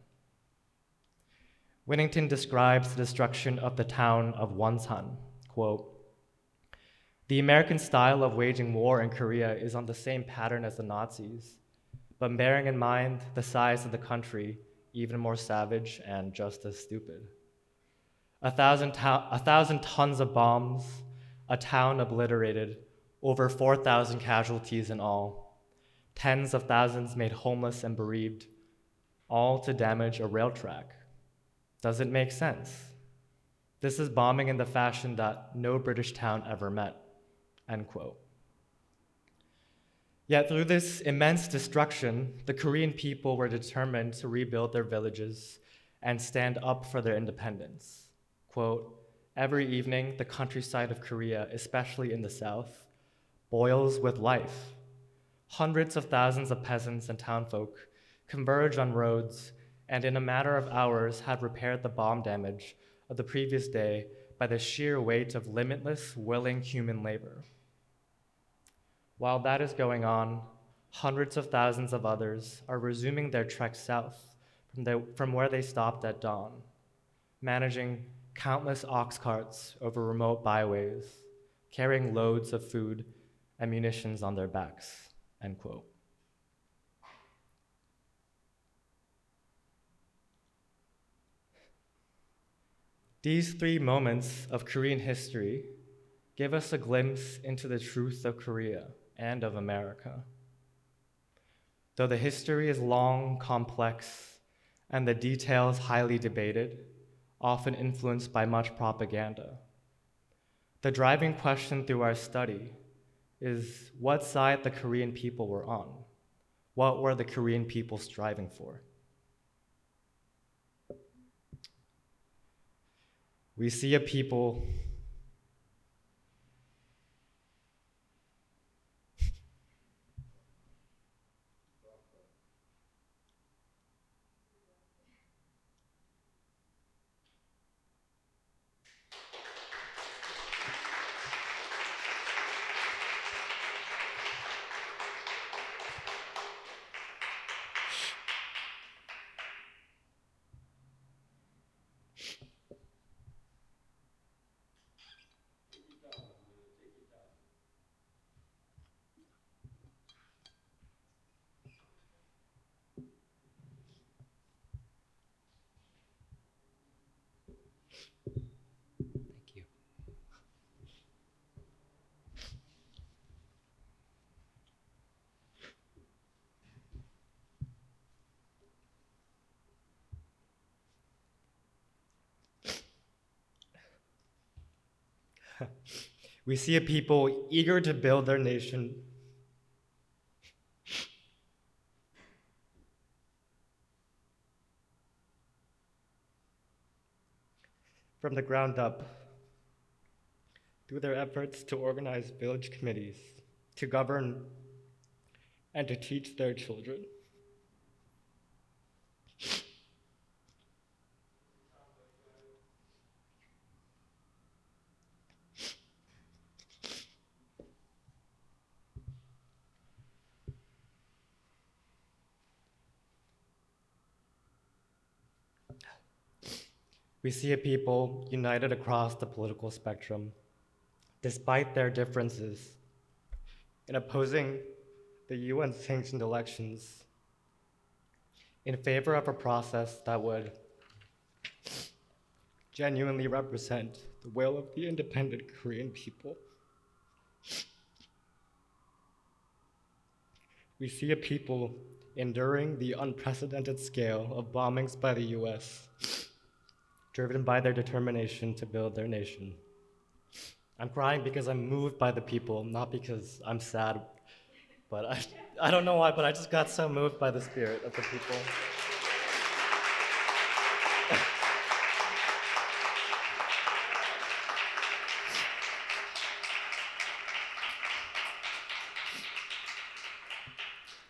Whittington describes the destruction of the town of Wonsan, quote, "The American style of waging war in Korea is on the same pattern as the Nazis, but bearing in mind the size of the country, even more savage and just as stupid. 1,000 tons of bombs, a town obliterated, over 4,000 casualties in all, tens of thousands made homeless and bereaved, all to damage a rail track. Does it make sense? This is bombing in the fashion that no British town ever met." End quote. Yet through this immense destruction, the Korean people were determined to rebuild their villages and stand up for their independence. Quote, "Every evening, the countryside of Korea, especially in the south, boils with life. Hundreds of thousands of peasants and townfolk converge on roads and in a matter of hours have repaired the bomb damage of the previous day by the sheer weight of limitless, willing human labor. While that is going on, hundreds of thousands of others are resuming their trek south from where they stopped at dawn, managing countless ox carts over remote byways, carrying loads of food and munitions on their backs." End quote. These three moments of Korean history give us a glimpse into the truth of Korea and of America. Though the history is long, complex, and the details highly debated, often influenced by much propaganda, the driving question through our study is what side the Korean people were on. What were the Korean people striving for? We see a people Thank you. We see a people eager to build their nation from the ground up through their efforts to organize village committees, to govern, and to teach their children. We see a people united across the political spectrum, despite their differences, in opposing the UN-sanctioned elections in favor of a process that would genuinely represent the will of the independent Korean people. We see a people enduring the unprecedented scale of bombings by the US, driven by their determination to build their nation. I'm crying because I'm moved by the people, not because I'm sad, but I don't know why, but I just got so moved by the spirit of the people.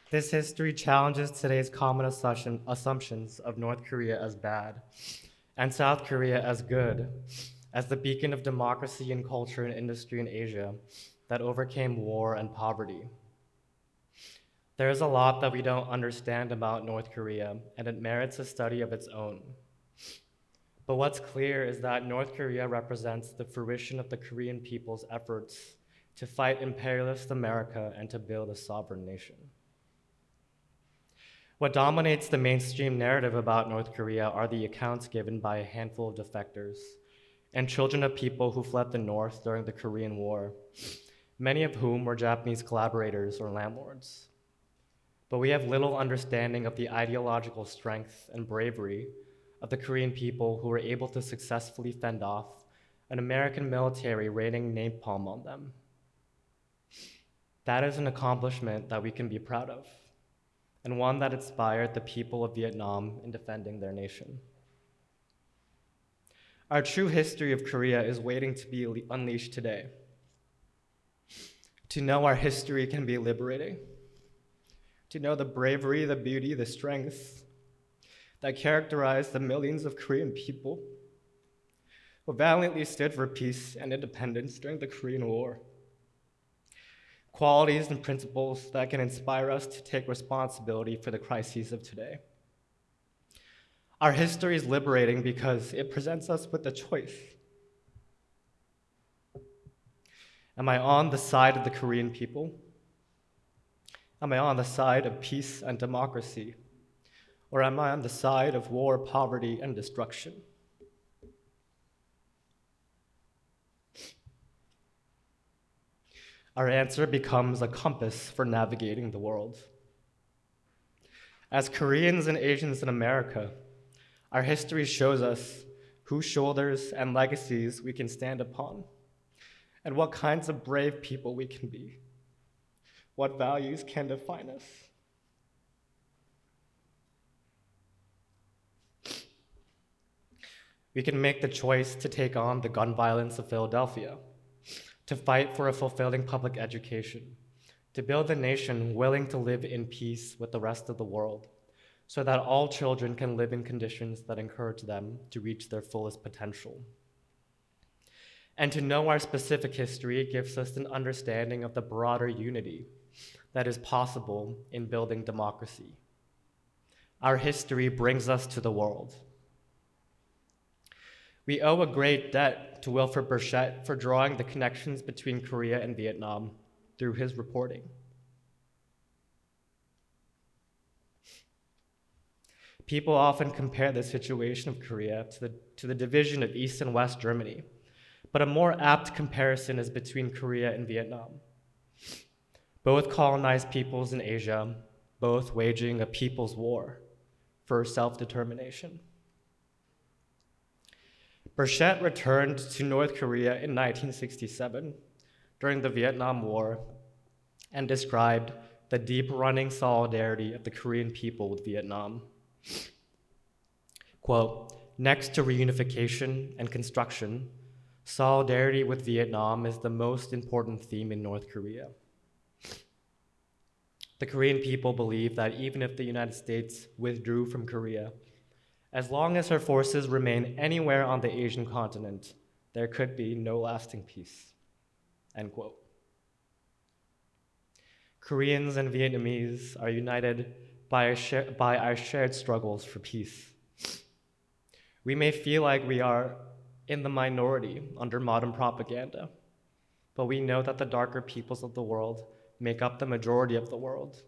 This history challenges today's common assumptions of North Korea as bad and South Korea as good, as the beacon of democracy and culture and industry in Asia that overcame war and poverty. There is a lot that we don't understand about North Korea, and it merits a study of its own. But what's clear is that North Korea represents the fruition of the Korean people's efforts to fight imperialist America and to build a sovereign nation. What dominates the mainstream narrative about North Korea are the accounts given by a handful of defectors and children of people who fled the North during the Korean War, many of whom were Japanese collaborators or landlords. But we have little understanding of the ideological strength and bravery of the Korean people who were able to successfully fend off an American military raining napalm on them. That is an accomplishment that we can be proud of, and one that inspired the people of Vietnam in defending their nation. Our true history of Korea is waiting to be unleashed today. To know our history can be liberating. To know the bravery, the beauty, the strength that characterized the millions of Korean people who valiantly stood for peace and independence during the Korean War. Qualities and principles that can inspire us to take responsibility for the crises of today. Our history is liberating because it presents us with a choice. Am I on the side of the Korean people? Am I on the side of peace and democracy? Or am I on the side of war, poverty, and destruction? Our answer becomes a compass for navigating the world. As Koreans and Asians in America, our history shows us whose shoulders and legacies we can stand upon, and what kinds of brave people we can be, what values can define us. We can make the choice to take on the gun violence of Philadelphia, to fight for a fulfilling public education, to build a nation willing to live in peace with the rest of the world, so that all children can live in conditions that encourage them to reach their fullest potential. And to know our specific history gives us an understanding of the broader unity that is possible in building democracy. Our history brings us to the world. We owe a great debt to Wilfred Burchett for drawing the connections between Korea and Vietnam through his reporting. People often compare the situation of Korea to the division of East and West Germany, but a more apt comparison is between Korea and Vietnam. Both colonized peoples in Asia, both waging a people's war for self-determination. Burchett returned to North Korea in 1967 during the Vietnam War and described the deep running solidarity of the Korean people with Vietnam. Quote, next to reunification and construction, solidarity with Vietnam is the most important theme in North Korea. The Korean people believe that even if the United States withdrew from Korea, as long as her forces remain anywhere on the Asian continent, there could be no lasting peace, end quote. Koreans and Vietnamese are united by our shared struggles for peace. We may feel like we are in the minority under modern propaganda, but we know that the darker peoples of the world make up the majority of the world.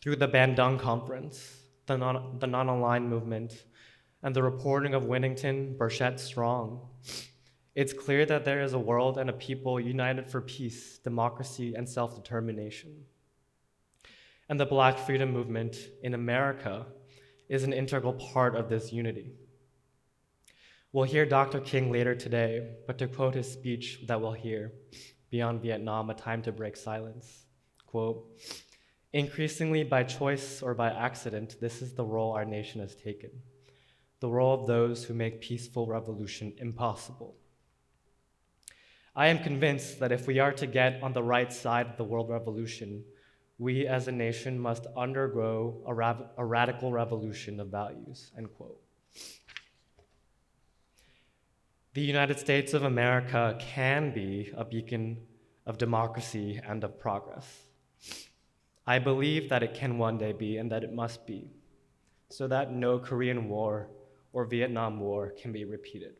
Through the Bandung Conference, the non-aligned movement, and the reporting of Winnington, Burchett Strong, it's clear that there is a world and a people united for peace, democracy, and self-determination. And the Black freedom movement in America is an integral part of this unity. We'll hear Dr. King later today, but to quote his speech that we'll hear, Beyond Vietnam, A Time to Break Silence, quote, increasingly by choice or by accident, this is the role our nation has taken, the role of those who make peaceful revolution impossible. I am convinced that if we are to get on the right side of the world revolution, we as a nation must undergo a radical revolution of values, end quote. The United States of America can be a beacon of democracy and of progress. I believe that it can one day be and that it must be, so that no Korean War or Vietnam War can be repeated.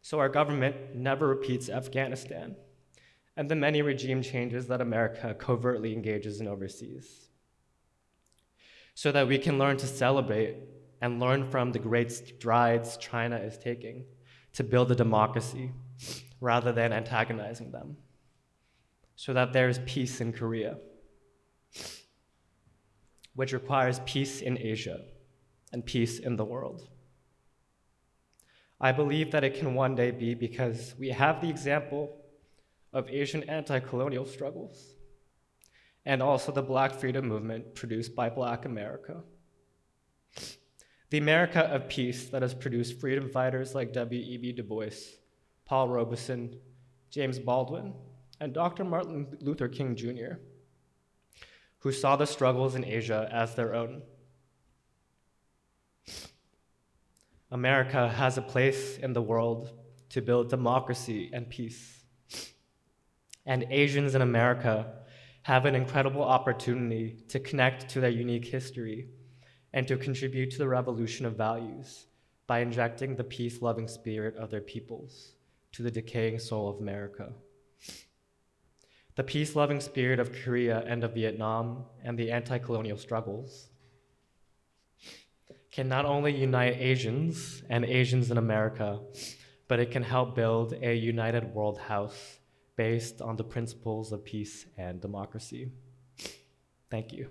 So our government never repeats Afghanistan and the many regime changes that America covertly engages in overseas. So that we can learn to celebrate and learn from the great strides China is taking to build a democracy rather than antagonizing them. So that there is peace in Korea, which requires peace in Asia and peace in the world. I believe that it can one day be because we have the example of Asian anti-colonial struggles and also the Black freedom movement produced by Black America. The America of peace that has produced freedom fighters like W.E.B. Du Bois, Paul Robeson, James Baldwin, and Dr. Martin Luther King Jr., who saw the struggles in Asia as their own. America has a place in the world to build democracy and peace. And Asians in America have an incredible opportunity to connect to their unique history and to contribute to the revolution of values by injecting the peace-loving spirit of their peoples to the decaying soul of America. The peace-loving spirit of Korea and of Vietnam and the anti-colonial struggles can not only unite Asians and Asians in America, but it can help build a united world house based on the principles of peace and democracy. Thank you.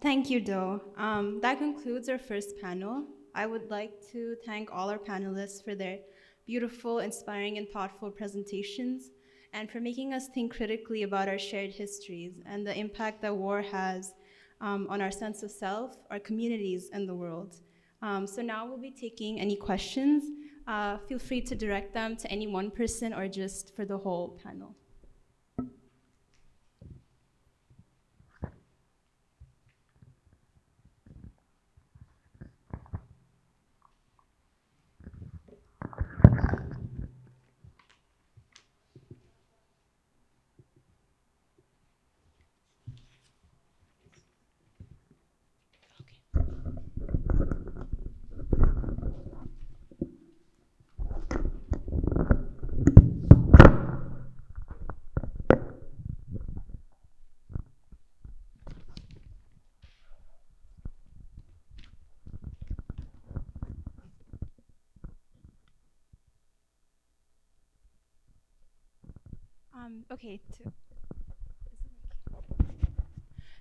Thank you, Do. That concludes our first panel. I would like to thank all our panelists for their beautiful, inspiring, and thoughtful presentations, and for making us think critically about our shared histories and the impact that war has on our sense of self, our communities, and the world. So now we'll be taking any questions. Feel free to direct them to any one person or just for the whole panel. Okay,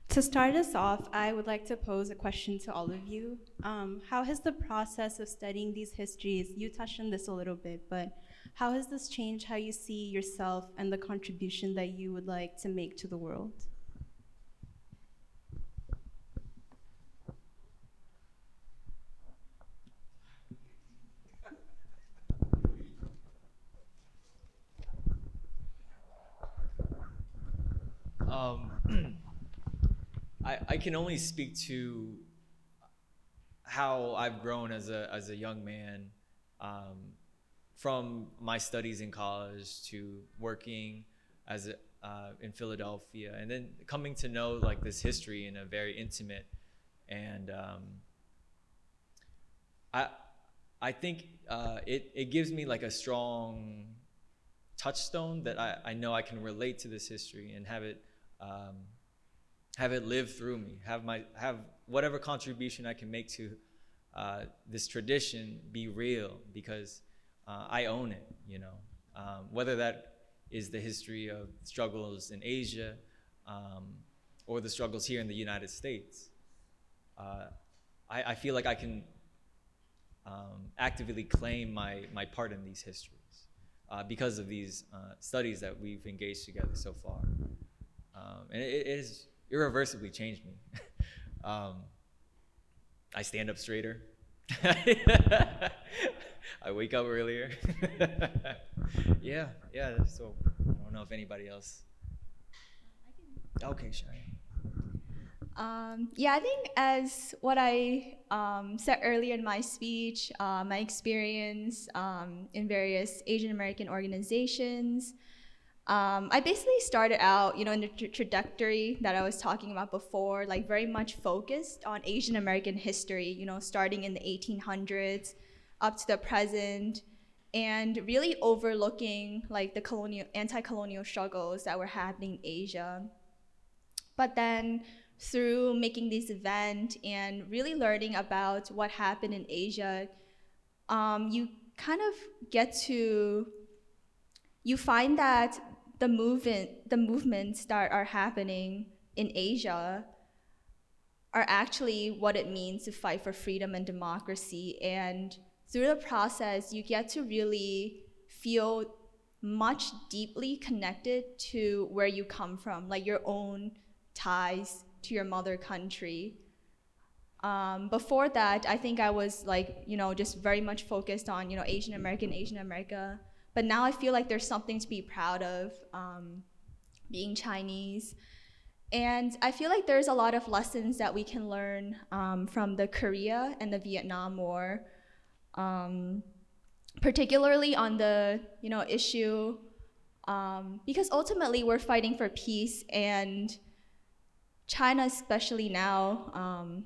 to start us off, I would like to pose a question to all of you. How has the process of studying these histories, you touched on this a little bit, but how has this changed how you see yourself and the contribution that you would like to make to the world? I can only speak to how I've grown as a young man, from my studies in college to working in Philadelphia, and then coming to know like this history in a very intimate and I think it gives me like a strong touchstone that I know I can relate to this history and have it live through me, have whatever contribution I can make to this tradition be real, because I own it, you know. Whether that is the history of struggles in Asia or the struggles here in the United States. I feel like I can actively claim my part in these histories because of these studies that we've engaged together so far. And it has irreversibly changed me. I stand up straighter. I wake up earlier. yeah, so I don't know if anybody else. Okay, Xiao. Yeah, I think as what I said earlier in my speech, my experience in various Asian American organizations, I basically started out, you know, in the trajectory that I was talking about before, like very much focused on Asian American history, you know, starting in the 1800s up to the present, and really overlooking like the anti-colonial struggles that were happening in Asia. But then through making this event and really learning about what happened in Asia, you kind of you find that the movements that are happening in Asia are actually what it means to fight for freedom and democracy. And through the process, you get to really feel much deeply connected to where you come from, like your own ties to your mother country. Before that, I think I was like, you know, just very much focused on, you know, Asian America. But now I feel like there's something to be proud of, being Chinese. And I feel like there's a lot of lessons that we can learn from the Korea and the Vietnam War, particularly on the, you know, issue, because ultimately we're fighting for peace, and China, especially now,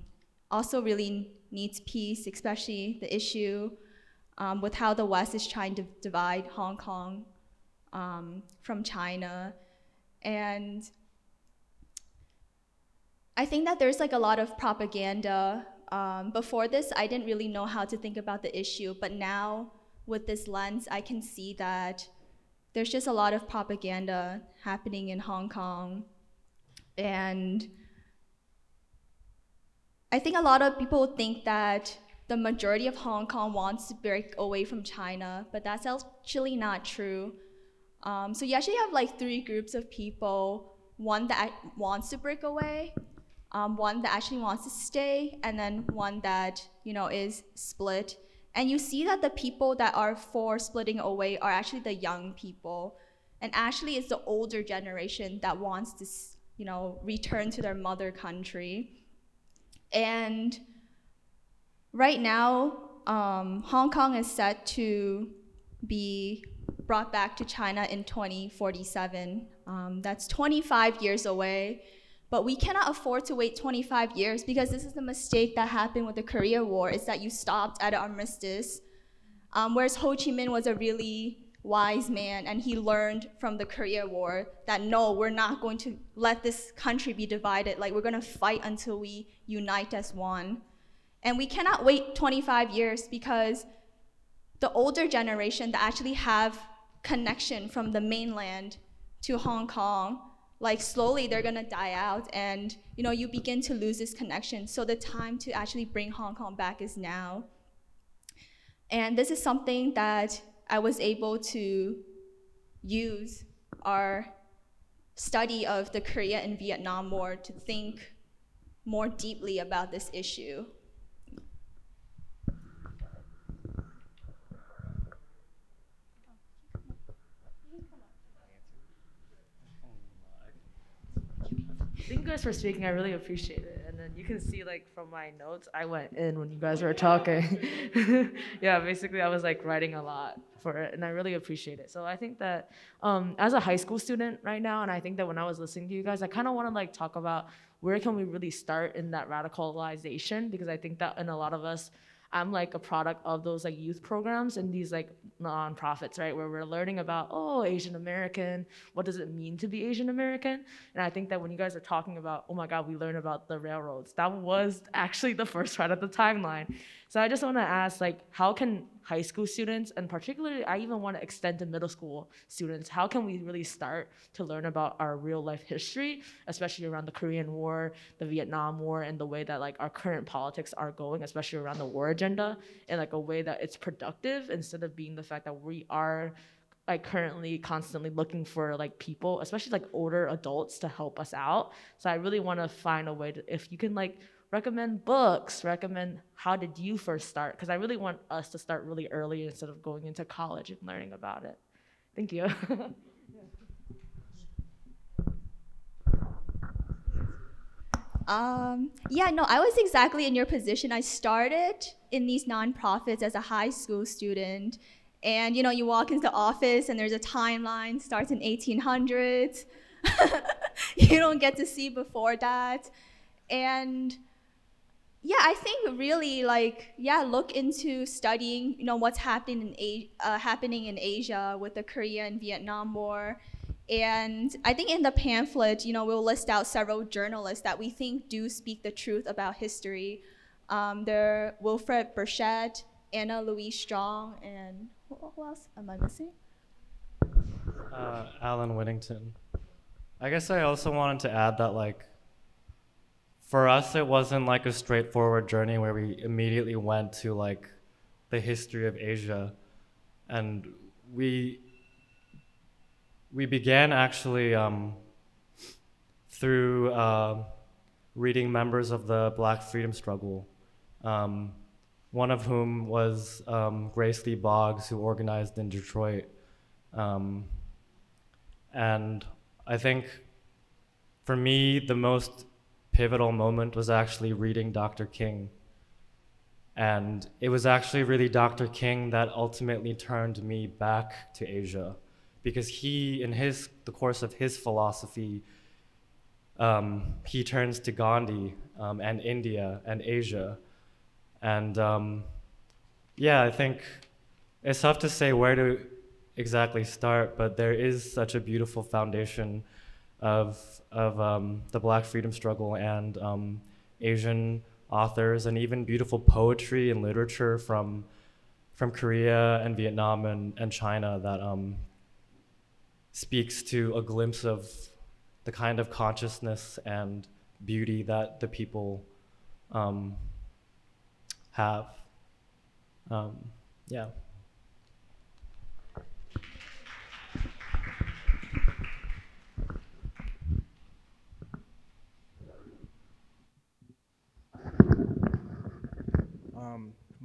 also really needs peace, especially the issue with how the West is trying to divide Hong Kong from China. And I think that there's like a lot of propaganda. Before this, I didn't really know how to think about the issue, but now with this lens, I can see that there's just a lot of propaganda happening in Hong Kong. And I think a lot of people think that the majority of Hong Kong wants to break away from China, but that's actually not true. So you actually have like three groups of people: one that wants to break away, one that actually wants to stay, and then one that, you know, is split. And you see that the people that are for splitting away are actually the young people, and actually it's the older generation that wants to, you know, return to their mother country. And right now, Hong Kong is set to be brought back to China in 2047. That's 25 years away. But we cannot afford to wait 25 years, because this is the mistake that happened with the Korea War, is that you stopped at an armistice. Whereas Ho Chi Minh was a really wise man, and he learned from the Korea War that no, we're not going to let this country be divided. Like, we're gonna fight until we unite as one. And we cannot wait 25 years, because the older generation that actually have connection from the mainland to Hong Kong, like slowly they're gonna die out, and you begin to lose this connection. So the time to actually bring Hong Kong back is now. And this is something that I was able to use our study of the Korea and Vietnam War to think more deeply about this issue. Thank you guys for speaking. I really appreciate it. And then you can see, like, from my notes, I went in when you guys were talking. Yeah, basically, I was like writing a lot for it, and I really appreciate it. So I think that as a high school student right now, and I think that when I was listening to you guys, I kind of want to like talk about where can we really start in that radicalization, because I think that in a lot of us, I'm like a product of those like youth programs and these like nonprofits, right? Where we're learning about, Asian American, what does it mean to be Asian American? And I think that when you guys are talking about, oh my God, we learned about the railroads, that was actually the first part of the timeline. So I just want to ask, like, how can high school students, and particularly I even want to extend to middle school students, how can we really start to learn about our real life history, especially around the Korean War, the Vietnam War, and the way that like our current politics are going, especially around the war agenda, in like a way that it's productive, instead of being the fact that we are like currently constantly looking for like people, especially like older adults, to help us out. So I really want to find a way to, if you can like recommend books, recommend how did you first start? Because I really want us to start really early instead of going into college and learning about it. Thank you. I was exactly in your position. I started in these nonprofits as a high school student. And you walk into the office and there's a timeline, starts in 1800s. You don't get to see before that. And I think really look into studying, what's happening in Asia with the Korea and Vietnam War. And I think in the pamphlet, we'll list out several journalists that we think do speak the truth about history. There are Wilfred Burchett, Anna Louise Strong, and who else am I missing? Alan Whittington. I guess I also wanted to add that, like, for us, it wasn't like a straightforward journey where we immediately went to like the history of Asia, and we began actually through reading members of the Black freedom struggle, one of whom was Grace Lee Boggs, who organized in Detroit. And I think for me, the most pivotal moment was actually reading Dr. King. And it was actually really Dr. King that ultimately turned me back to Asia, because he, in the course of his philosophy, he turns to Gandhi and India and Asia. And I think it's tough to say where to exactly start, but there is such a beautiful foundation of the Black freedom struggle and Asian authors, and even beautiful poetry and literature from Korea and Vietnam and China that speaks to a glimpse of the kind of consciousness and beauty that the people have.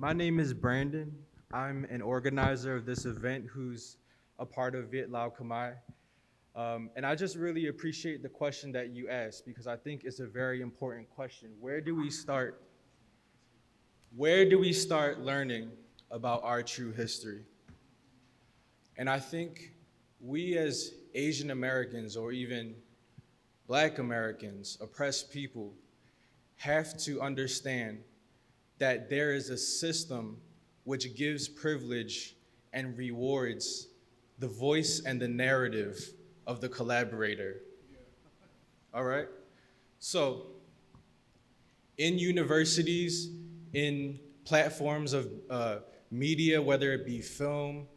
My name is Brandon. I'm an organizer of this event who's a part of Viet Lao Khmer. And I just really appreciate the question that you asked, because I think it's a very important question. Where do we start learning about our true history? And I think we as Asian Americans, or even Black Americans, oppressed people, have to understand that there is a system which gives privilege and rewards the voice and the narrative of the collaborator. All right? So, in universities, in platforms of media, whether it be film,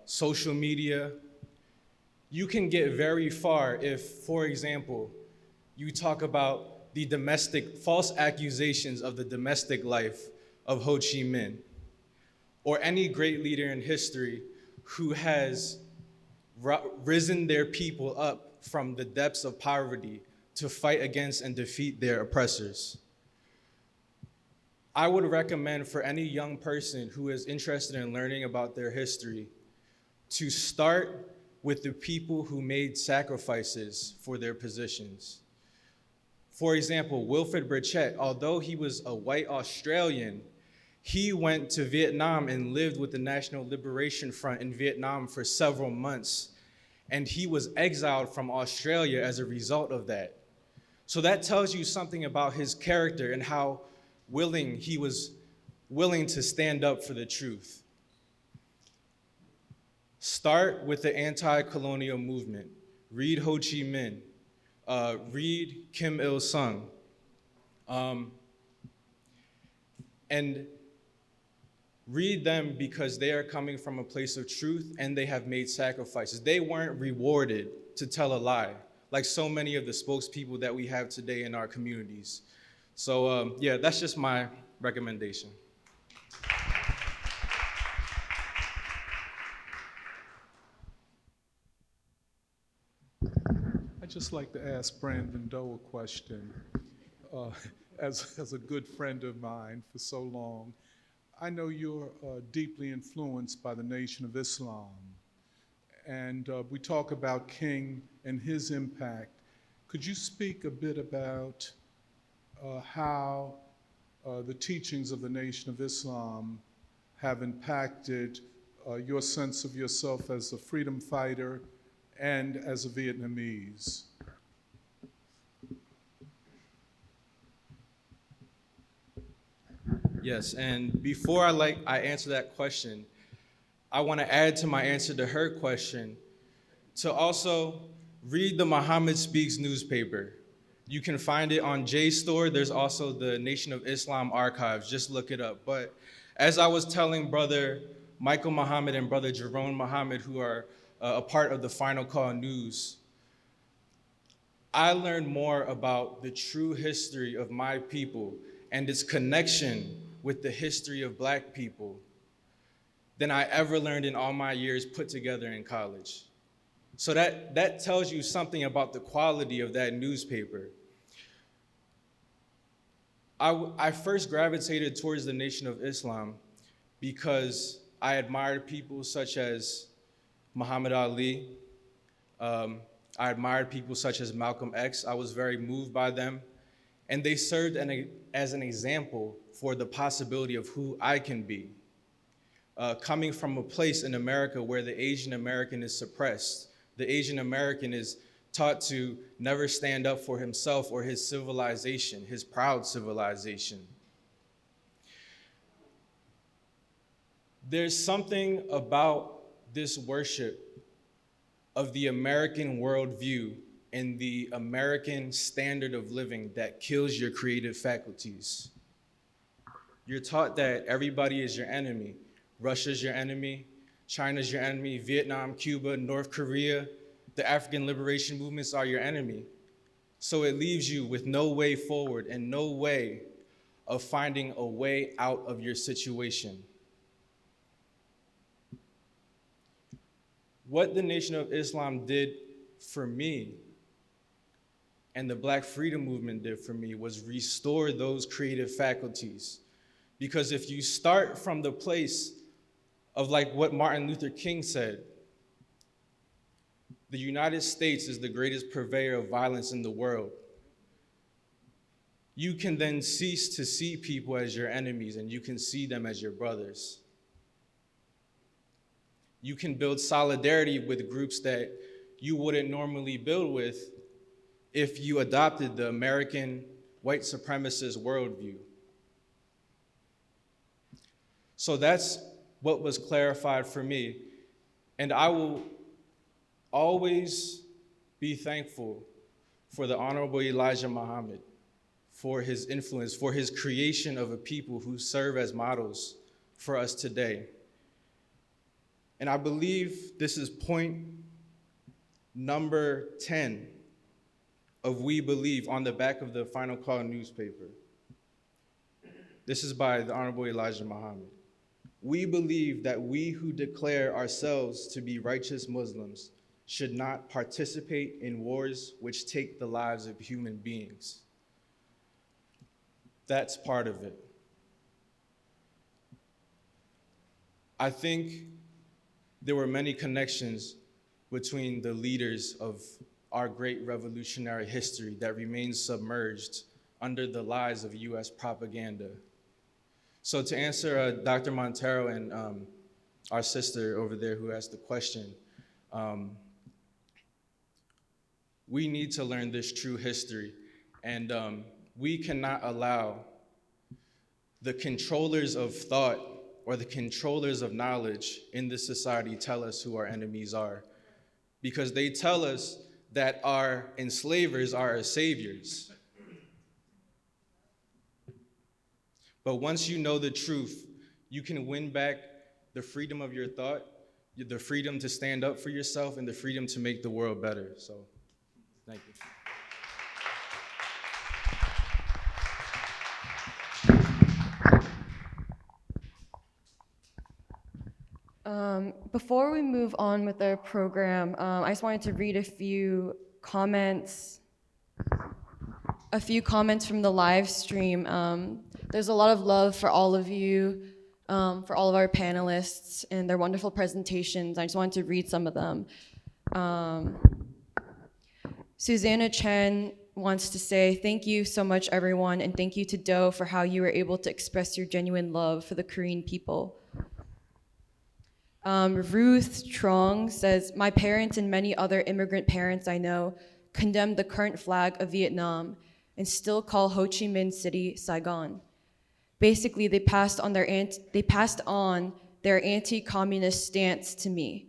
social media, You can get very far if, for example, you talk about the false accusations of the domestic life of Ho Chi Minh, or any great leader in history who has risen their people up from the depths of poverty to fight against and defeat their oppressors. I would recommend for any young person who is interested in learning about their history to start with the people who made sacrifices for their positions. For example, Wilfred Burchett, although he was a white Australian, he went to Vietnam and lived with the National Liberation Front in Vietnam for several months, and he was exiled from Australia as a result of that. So that tells you something about his character and how he was willing to stand up for the truth. Start with the anti-colonial movement. Read Ho Chi Minh. Read Kim Il-sung. And read them because they are coming from a place of truth and they have made sacrifices. They weren't rewarded to tell a lie, like so many of the spokespeople that we have today in our communities. So yeah, that's just my recommendation. I'd just like to ask Brandon Doe a question. As a good friend of mine for so long, I know you're deeply influenced by the Nation of Islam. And we talk about King and his impact. Could you speak a bit about how the teachings of the Nation of Islam have impacted your sense of yourself as a freedom fighter and as a Vietnamese? Yes, and before I answer that question, I want to add to my answer to her question to also read the Muhammad Speaks newspaper. You can find it on JSTOR. There's also the Nation of Islam archives. Just look it up. But as I was telling Brother Michael Muhammad and Brother Jerome Muhammad, who are a part of the Final Call News, I learned more about the true history of my people and its connection with the history of Black people than I ever learned in all my years put together in college. So that tells you something about the quality of that newspaper. I first gravitated towards the Nation of Islam because I admired people such as Muhammad Ali. I admired people such as Malcolm X. I was very moved by them. And they served as an example for the possibility of who I can be. Coming from a place in America where the Asian American is suppressed, the Asian American is taught to never stand up for himself or his civilization, his proud civilization. There's something about this worship of the American worldview and the American standard of living that kills your creative faculties. You're taught that everybody is your enemy. Russia's your enemy, China's your enemy, Vietnam, Cuba, North Korea, the African liberation movements are your enemy. So it leaves you with no way forward and no way of finding a way out of your situation. What the Nation of Islam did for me and the Black Freedom Movement did for me was restore those creative faculties. Because if you start from the place of like what Martin Luther King said, the United States is the greatest purveyor of violence in the world, you can then cease to see people as your enemies and you can see them as your brothers. You can build solidarity with groups that you wouldn't normally build with if you adopted the American white supremacist worldview. So that's what was clarified for me. And I will always be thankful for the Honorable Elijah Muhammad, for his influence, for his creation of a people who serve as models for us today. And I believe this is point number 10 of We Believe on the back of the Final Call newspaper. This is by the Honorable Elijah Muhammad. We believe that we who declare ourselves to be righteous Muslims should not participate in wars which take the lives of human beings. That's part of it. I think there were many connections between the leaders of our great revolutionary history that remain submerged under the lies of US propaganda. So to answer Dr. Montero and our sister over there who asked the question, we need to learn this true history, and we cannot allow the controllers of thought or the controllers of knowledge in this society tell us who our enemies are, because they tell us that our enslavers are our saviors. But once you know the truth, you can win back the freedom of your thought, the freedom to stand up for yourself, and the freedom to make the world better. So, thank you. Before we move on with our program, I just wanted to read a few comments from the live stream. There's a lot of love for all of you, for all of our panelists and their wonderful presentations. I just wanted to read some of them. Susanna Chen wants to say, thank you so much, everyone, and thank you to Do for how you were able to express your genuine love for the Korean people. Ruth Trong says, my parents and many other immigrant parents I know condemn the current flag of Vietnam and still call Ho Chi Minh City Saigon. Basically, they passed on their anti-communist stance to me,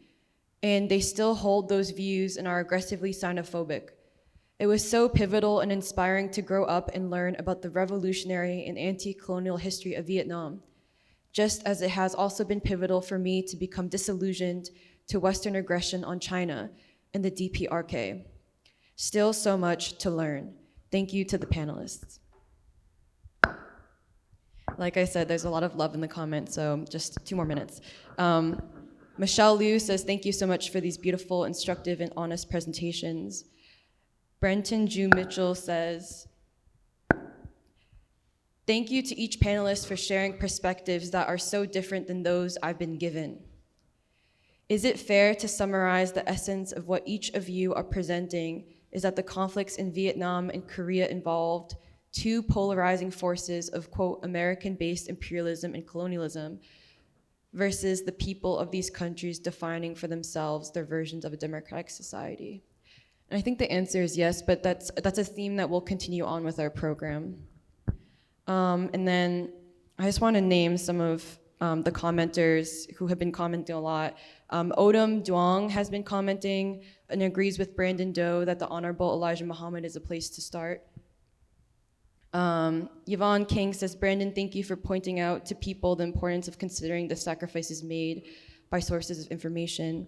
and they still hold those views and are aggressively xenophobic. It was so pivotal and inspiring to grow up and learn about the revolutionary and anti-colonial history of Vietnam, just as it has also been pivotal for me to become disillusioned to Western aggression on China and the DPRK. Still so much to learn. Thank you to the panelists. Like I said, there's a lot of love in the comments, so just 2 more minutes. Michelle Liu says, thank you so much for these beautiful, instructive, and honest presentations. Brenton Ju Mitchell says, thank you to each panelist for sharing perspectives that are so different than those I've been given. Is it fair to summarize the essence of what each of you are presenting is that the conflicts in Vietnam and Korea involved 2 polarizing forces of, quote, American-based imperialism and colonialism versus the people of these countries defining for themselves their versions of a democratic society? And I think the answer is yes, but that's a theme that we'll continue on with our program. And then I just want to name some of the commenters who have been commenting a lot. Odom Duong has been commenting and agrees with Brandon Doe that the Honorable Elijah Muhammad is a place to start. Yvonne King says, Brandon, thank you for pointing out to people the importance of considering the sacrifices made by sources of information.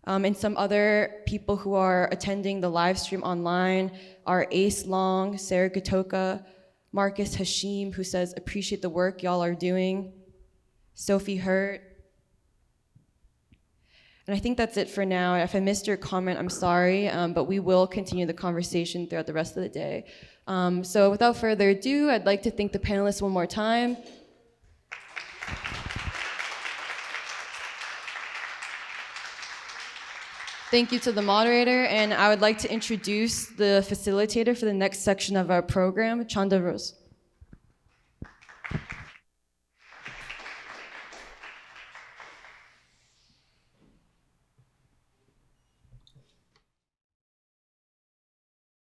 And some other people who are attending the live stream online are Ace Long, Sarah Gatoka, Marcus Hashim, who says, appreciate the work y'all are doing, Sophie Hurt. And I think that's it for now. If I missed your comment, I'm sorry, but we will continue the conversation throughout the rest of the day. So without further ado, I'd like to thank the panelists one more time. Thank you to the moderator, and I would like to introduce the facilitator for the next section of our program, Chanda Rose.